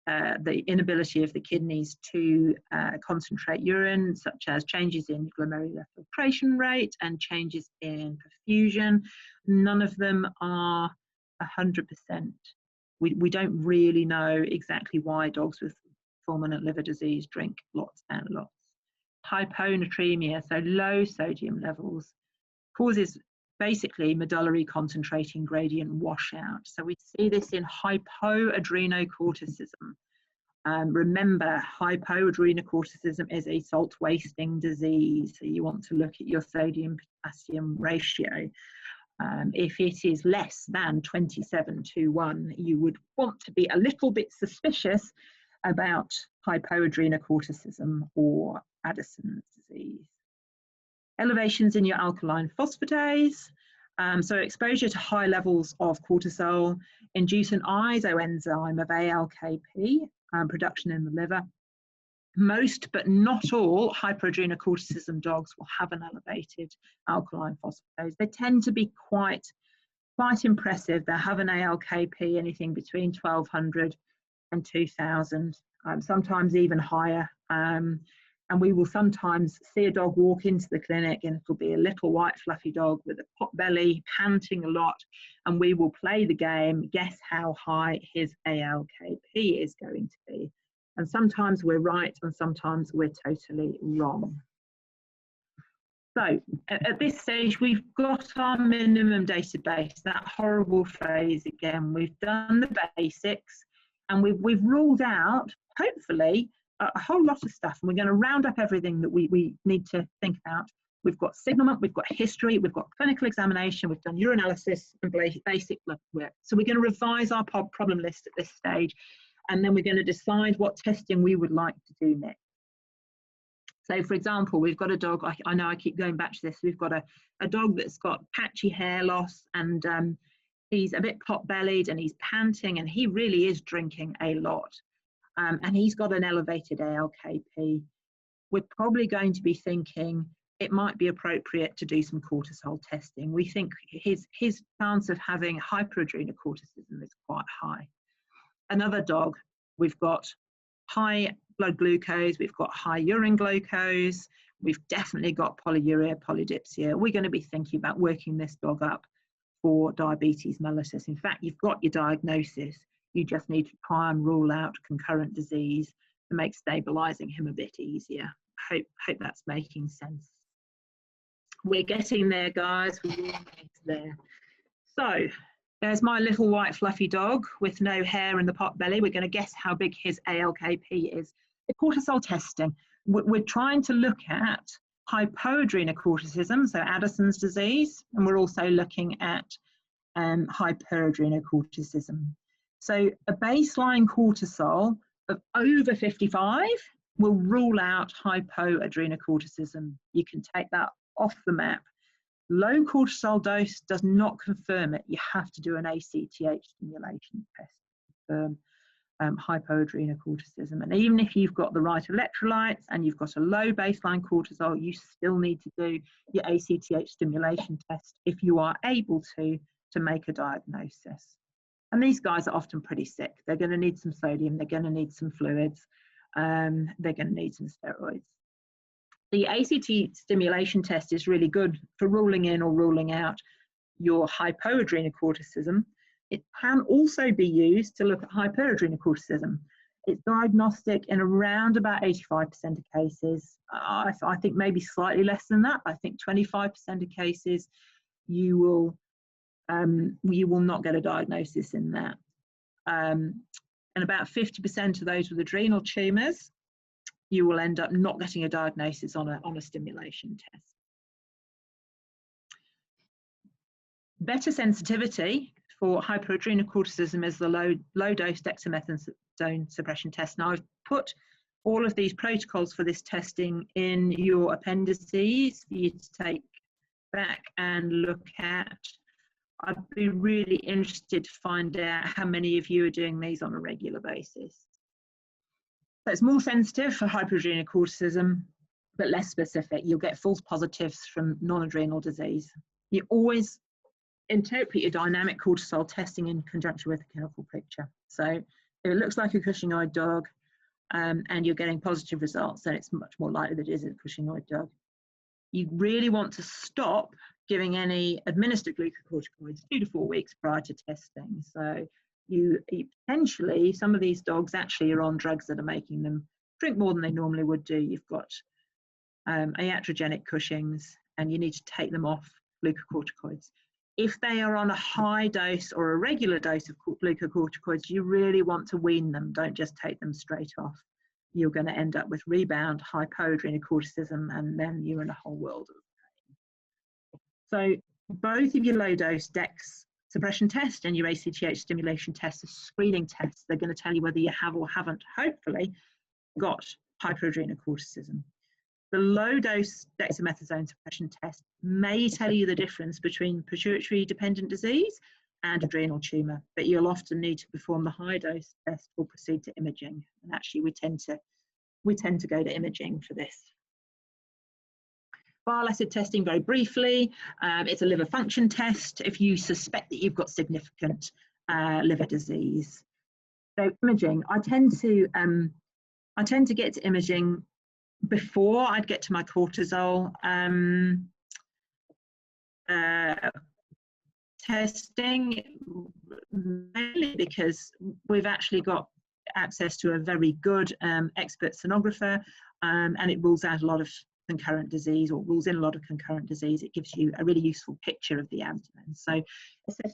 the inability of the kidneys to concentrate urine, such as changes in glomerular filtration rate and changes in perfusion. None of them are 100%. We don't really know exactly why dogs with fulminant liver disease drink lots and lots. Hyponatremia, so low sodium levels, causes basically medullary concentrating gradient washout. So we see this in hypoadrenocorticism. Remember, hypoadrenocorticism is a salt wasting disease, so you want to look at your sodium potassium ratio. If it is less than 27:1, you would want to be a little bit suspicious about hypoadrenocorticism or Addison's disease. Elevations in your alkaline phosphatase, so exposure to high levels of cortisol induce an isoenzyme of ALKP production in the liver. Most, but not all, hyperadrenocorticism dogs will have an elevated alkaline phosphatase. They tend to be quite impressive. They have an ALKP anything between 1200 and 2000, sometimes even higher. And we will sometimes see a dog walk into the clinic, and it'll be a little white fluffy dog with a pot belly, panting a lot, and we will play the game, guess how high his ALKP is going to be. And sometimes we're right and sometimes we're totally wrong. So at this stage, we've got our minimum database, that horrible phrase again. We've done the basics, and we've ruled out, hopefully, a whole lot of stuff. And we're going to round up everything that we need to think about. We've got signalment, we've got history, we've got clinical examination, we've done urinalysis and basic blood work. So we're going to revise our problem list at this stage, and then we're going to decide what testing we would like to do next. So for example, we've got a dog, I know I keep going back to this, we've got a dog that's got patchy hair loss, and he's a bit pot-bellied and he's panting, and he really is drinking a lot. And he's got an elevated ALKP. We're probably going to be thinking it might be appropriate to do some cortisol testing. We think his chance of having hyperadrenocorticism is quite high. Another dog, we've got high blood glucose, we've got high urine glucose, we've definitely got polyuria, polydipsia. We're going to be thinking about working this dog up for diabetes mellitus. In fact, you've got your diagnosis. You just need to try and rule out concurrent disease to make stabilizing him a bit easier. Hope that's making sense. We're getting there, guys. We're getting there. So there's my little white fluffy dog with no hair in the pot belly. We're going to guess how big his ALKP is. The cortisol testing. We're trying to look at hypoadrenocorticism, so Addison's disease, and we're also looking at hyperadrenocorticism. So a baseline cortisol of over 55 will rule out hypoadrenocorticism. You can take that off the map. Low cortisol dose does not confirm it. You have to do an ACTH stimulation test to confirm hypoadrenocorticism. And even if you've got the right electrolytes and you've got a low baseline cortisol, you still need to do your ACTH stimulation test if you are able to make a diagnosis. And these guys are often pretty sick. They're going to need some sodium, they're going to need some fluids, they're going to need some steroids. The ACT stimulation test is really good for ruling in or ruling out your hypoadrenocorticism. It can also be used to look at hyperadrenocorticism. It's diagnostic in around about 85% of cases. I think maybe slightly less than that. I think 25% of cases you will not get a diagnosis in that. And about 50% of those with adrenal tumours, you will end up not getting a diagnosis on a stimulation test. Better sensitivity for hyperadrenocorticism is the low-dose dexamethasone suppression test. Now, I've put all of these protocols for this testing in your appendices for you to take back and look at. I'd be really interested to find out how many of you are doing these on a regular basis. So it's more sensitive for hyperadrenal corticism, but less specific. You'll get false positives from non-adrenal disease. You always interpret your dynamic cortisol testing in conjunction with a clinical picture. So if it looks like a Cushing-eyed dog and you're getting positive results, then it's much more likely that it is a Cushing-eyed dog. You really want to stop giving any administered glucocorticoids 2 to 4 weeks prior to testing. So you potentially, some of these dogs actually are on drugs that are making them drink more than they normally would do. You've got iatrogenic Cushing's, and you need to take them off glucocorticoids. If they are on a high dose or a regular dose of glucocorticoids, you really want to wean them. Don't just take them straight off. You're going to end up with rebound hypoadrenocorticism, and then you're in a whole world of pain. So both of your low dose DEX suppression test and your ACTH stimulation test are screening tests. They're going to tell you whether you have or haven't, hopefully, got hypoadrenocorticism. The low dose dexamethasone suppression test may tell you the difference between pituitary dependent disease and adrenal tumour, but you'll often need to perform the high dose test or proceed to imaging. And actually we tend to go to imaging for this. Bile acid testing, very briefly, it's a liver function test if you suspect that you've got significant liver disease. So imaging, I tend to get to imaging before I'd get to my cortisol testing, mainly because we've actually got access to a very good expert sonographer, and it rules out a lot of concurrent disease, or rules in a lot of concurrent disease. It gives you a really useful picture of the abdomen. So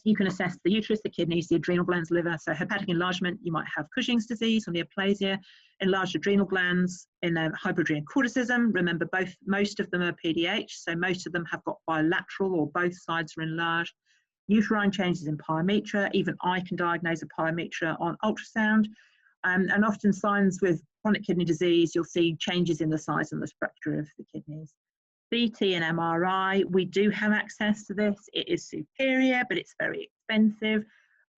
you can assess the uterus, the kidneys, the adrenal glands, liver. So hepatic enlargement, you might have Cushing's disease or neoplasia, enlarged adrenal glands in hypoadrenocorticism. Remember, most of them are PDH, so most of them have got bilateral or both sides are enlarged. Uterine changes in pyometra, even I can diagnose a pyometra on ultrasound. And often signs with chronic kidney disease, you'll see changes in the size and the structure of the kidneys. CT and MRI, we do have access to this. It is superior, but it's very expensive.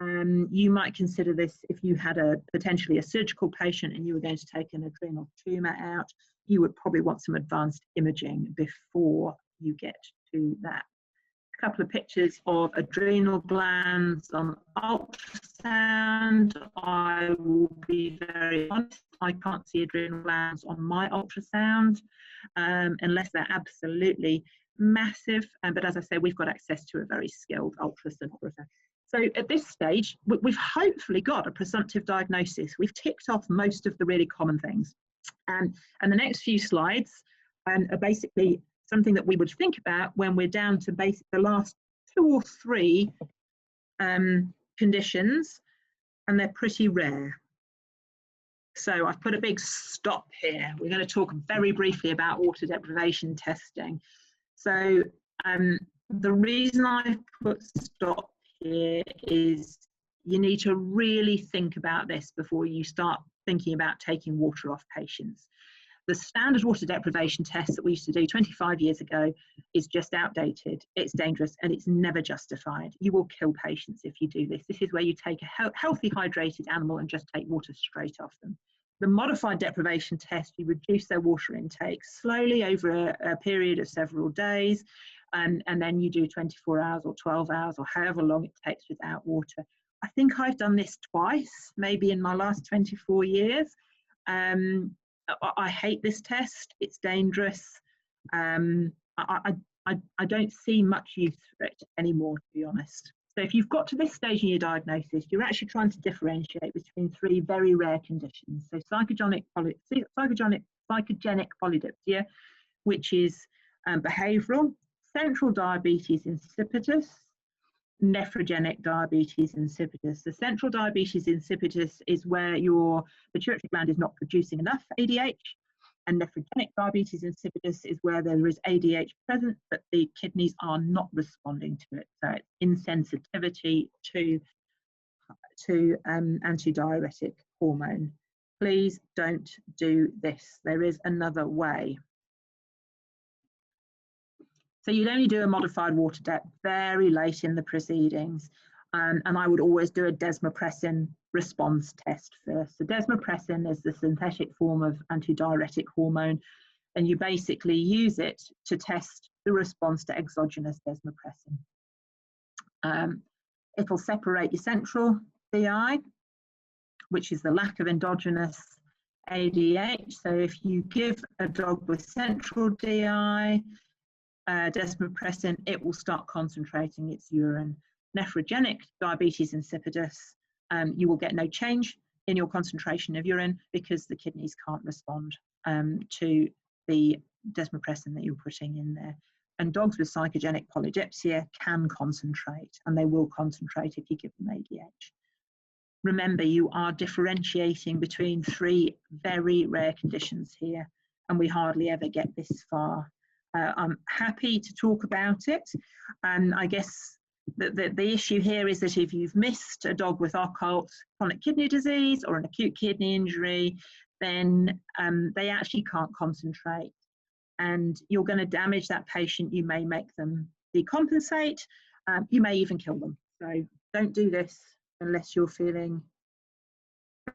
You might consider this if you had potentially a surgical patient and you were going to take an adrenal tumour out. You would probably want some advanced imaging before you get to that. A couple of pictures of adrenal glands on ultrasound. I will be very honest, I can't see adrenal glands on my ultrasound unless they're absolutely massive. But as I say, we've got access to a very skilled ultrasonographer. So at this stage, we've hopefully got a presumptive diagnosis. We've ticked off most of the really common things. And the next few slides are basically something that we would think about when we're down to the last 2 or 3 conditions, and they're pretty rare. So I've put a big stop here. We're going to talk very briefly about water deprivation testing. So the reason I've put stop here is you need to really think about this before you start thinking about taking water off patients. The standard water deprivation test that we used to do 25 years ago is just outdated, it's dangerous, and it's never justified. You will kill patients if you do this. This is where you take a healthy, hydrated animal and just take water straight off them. The modified deprivation test, you reduce their water intake slowly over a period of several days, and then you do 24 hours or 12 hours or however long it takes without water. I think I've done this twice, maybe in my last 24 years. I hate this test. It's dangerous. I don't see much use for it anymore, to be honest. So if you've got to this stage in your diagnosis, you're actually trying to differentiate between 3 very rare conditions. So psychogenic polydipsia, which is behavioural, central diabetes insipidus, nephrogenic diabetes insipidus. The central diabetes insipidus is where your pituitary gland is not producing enough ADH, and nephrogenic diabetes insipidus is where there is ADH present, but the kidneys are not responding to it. So it's insensitivity to antidiuretic hormone. Please don't do this. There is another way. So you'd only do a modified water depth very late in the proceedings. And I would always do a desmopressin response test first. So desmopressin is the synthetic form of antidiuretic hormone, and you basically use it to test the response to exogenous desmopressin. It'll separate your central DI, which is the lack of endogenous ADH. So if you give a dog with central DI desmopressin, it will start concentrating its urine. Nephrogenic diabetes insipidus, you will get no change in your concentration of urine because the kidneys can't respond to the desmopressin that you're putting in there. And dogs with psychogenic polydipsia can concentrate, and they will concentrate if you give them ADH. Remember, you are differentiating between 3 very rare conditions here, and we hardly ever get this far. I'm happy to talk about it. I guess the issue here is that if you've missed a dog with occult chronic kidney disease or an acute kidney injury, then they actually can't concentrate, and you're going to damage that patient. You may make them decompensate, you may even kill them. So don't do this unless you're feeling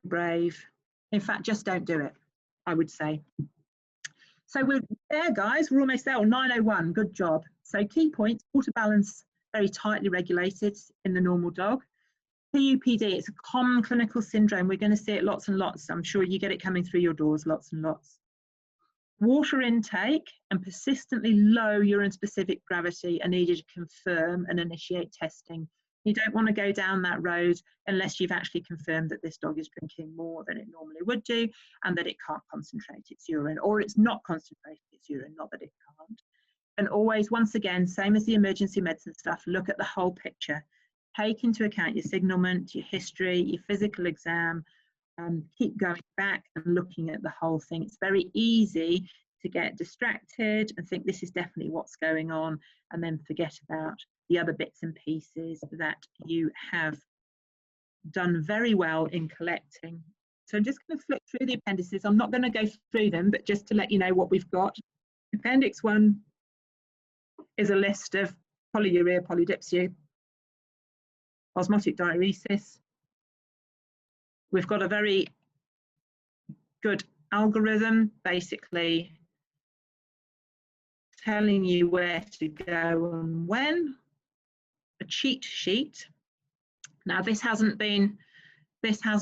brave. In fact, just don't do it, I would say. So we're there, guys. We're almost there. 9:01. Good job. So key points: water balance very tightly regulated in the normal dog. PUPD, it's a common clinical syndrome. We're going to see it lots and lots. I'm sure you get it coming through your doors lots and lots. Water intake and persistently low urine-specific gravity are needed to confirm and initiate testing. You don't want to go down that road unless you've actually confirmed that this dog is drinking more than it normally would do and that it can't concentrate its urine, or it's not concentrating its urine, not that it can't. And always, once again, same as the emergency medicine stuff, look at the whole picture. Take into account your signalment, your history, your physical exam, keep going back and looking at the whole thing. It's very easy to get distracted and think this is definitely what's going on, and then forget about the other bits and pieces that you have done very well in collecting. So I'm just going to flip through the appendices. I'm not going to go through them, but just to let you know what we've got. Appendix 1 is a list of polyuria, polydipsia, osmotic diuresis. We've got a very good algorithm, basically telling you where to go and when. A cheat sheet. Now this has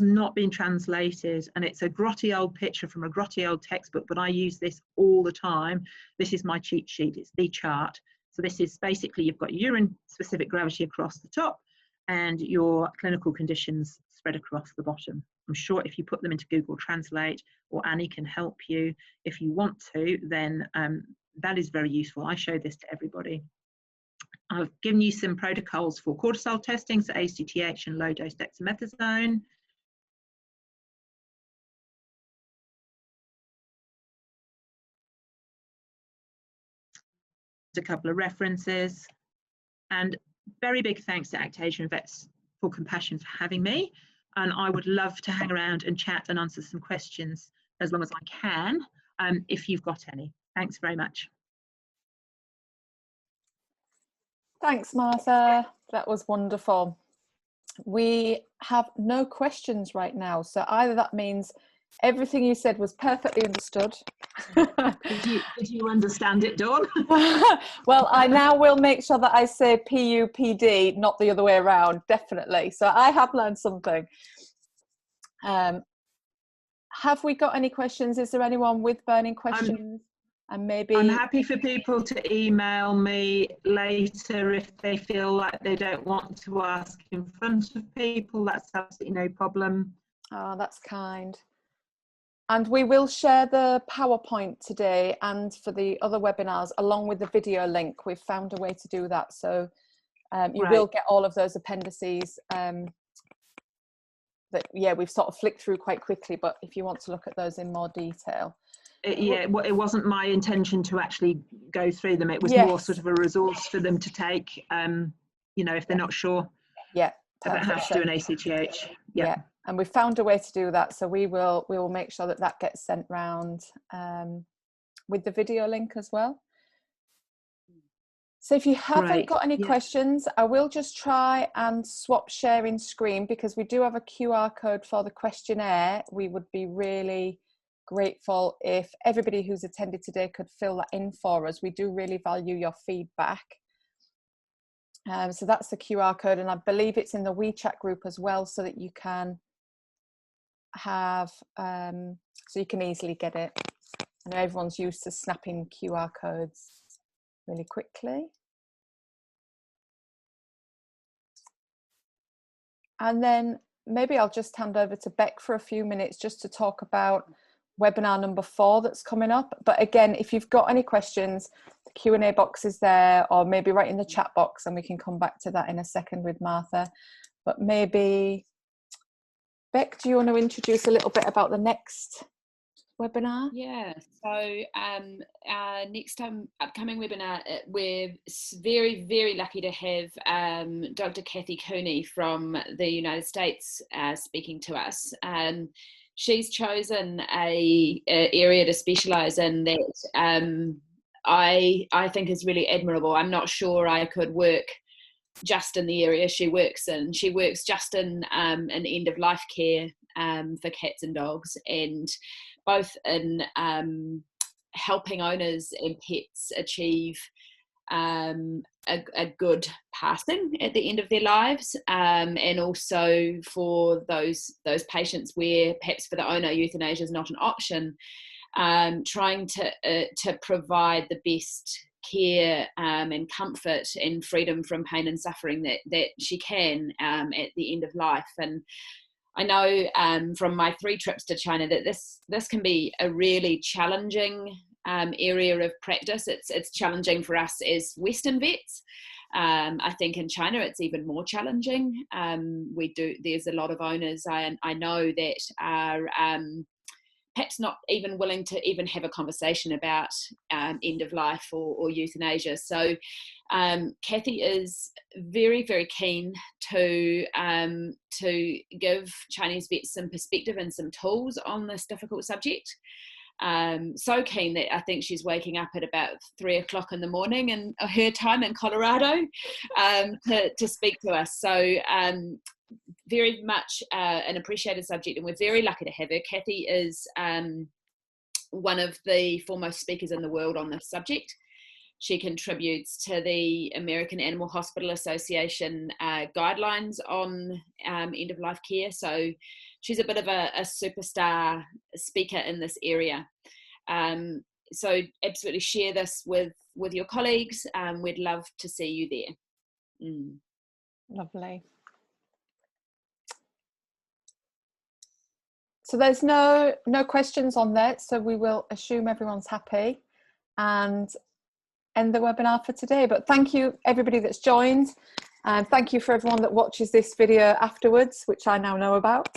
not been translated, and it's a grotty old picture from a grotty old textbook, but I use this all the time. This is my cheat sheet. It's the chart. So this is basically, you've got urine specific gravity across the top and your clinical conditions spread across the bottom. I'm sure if you put them into Google Translate, or Annie can help you if you want to, then that is very useful. I show this to everybody. I've given you some protocols for cortisol testing, so ACTH and low dose dexamethasone. A couple of references, and very big thanks to ACTAsia and Vets for Compassion for having me. And I would love to hang around and chat and answer some questions as long as I can, if you've got any. Thanks very much. Thanks, Martha. That was wonderful. We have no questions right now, so either that means everything you said was perfectly understood. Did you understand it, Dawn? Well, I now will make sure that I say PUPD, not the other way around, definitely. So I have learned something. Have we got any questions? Is there anyone with burning questions? And maybe I'm happy for people to email me later if they feel like they don't want to ask in front of people. That's absolutely no problem. Oh, that's kind. And we will share the PowerPoint today and for the other webinars along with the video link. We've found a way to do that. So you will get all of those appendices that, yeah, we've sort of flicked through quite quickly, but if you want to look at those in more detail. Yeah, well, it wasn't my intention to actually go through them. It was more sort of a resource for them to take, you know, if they're not sure about how to do an ACTH. Yeah, and we found a way to do that. So we will make sure that that gets sent round with the video link as well. So if you haven't Great. got any questions, I will just try and swap sharing screen, because we do have a QR code for the questionnaire. We would be really grateful if everybody who's attended today could fill that in for us. We do really value your feedback. So that's the QR code, and I believe it's in the WeChat group as well, so that you can have, so you can easily get it. I know everyone's used to snapping QR codes really quickly. And then maybe I'll just hand over to Beck for a few minutes just to talk about webinar number 4 that's coming up. But again, if you've got any questions, the Q&A box is there, or maybe right in the chat box, and we can come back to that in a second with Martha. But maybe, Beck, do you want to introduce a little bit about the next webinar? Yeah, so our next upcoming webinar, we're very, very lucky to have Dr. Kathy Cooney from the United States speaking to us. She's chosen a area to specialise in that I think is really admirable. I'm not sure I could work just in the area she works in. She works just in an end-of-life care for cats and dogs, and both in helping owners and pets achieve a good passing at the end of their lives, and also for those patients where perhaps for the owner euthanasia is not an option, trying to provide the best care and comfort and freedom from pain and suffering that she can at the end of life. And I know from my 3 trips to China that this can be a really challenging area of practice. It's challenging for us as Western vets. I think in China it's even more challenging. There's a lot of owners I know that are perhaps not even willing to even have a conversation about end of life or euthanasia. So Kathy is very, very keen to give Chinese vets some perspective and some tools on this difficult subject. So keen that I think she's waking up at about 3 o'clock in the morning in her time in Colorado to speak to us. So very much an appreciated subject, and we're very lucky to have her. Kathy is one of the foremost speakers in the world on this subject. She contributes to the American Animal Hospital Association guidelines on end-of-life care. So she's a bit of a superstar speaker in this area. So absolutely share this with your colleagues. We'd love to see you there. Lovely. So there's no questions on that, so we will assume everyone's happy and end the webinar for today. But thank you everybody that's joined, and thank you for everyone that watches this video afterwards, which I now know about.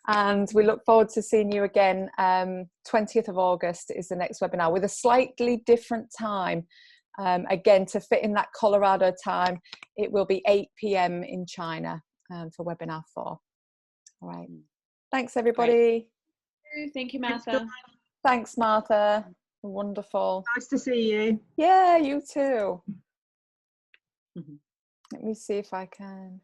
And we look forward to seeing you again. 20th of August is the next webinar with a slightly different time. Again, to fit in that Colorado time, it will be 8 p.m. in China for webinar 4. All right. Thanks, everybody. Great. Thank you, Martha. Thanks, Martha. Wonderful. Nice to see you. Yeah, you too. Let me see if I can.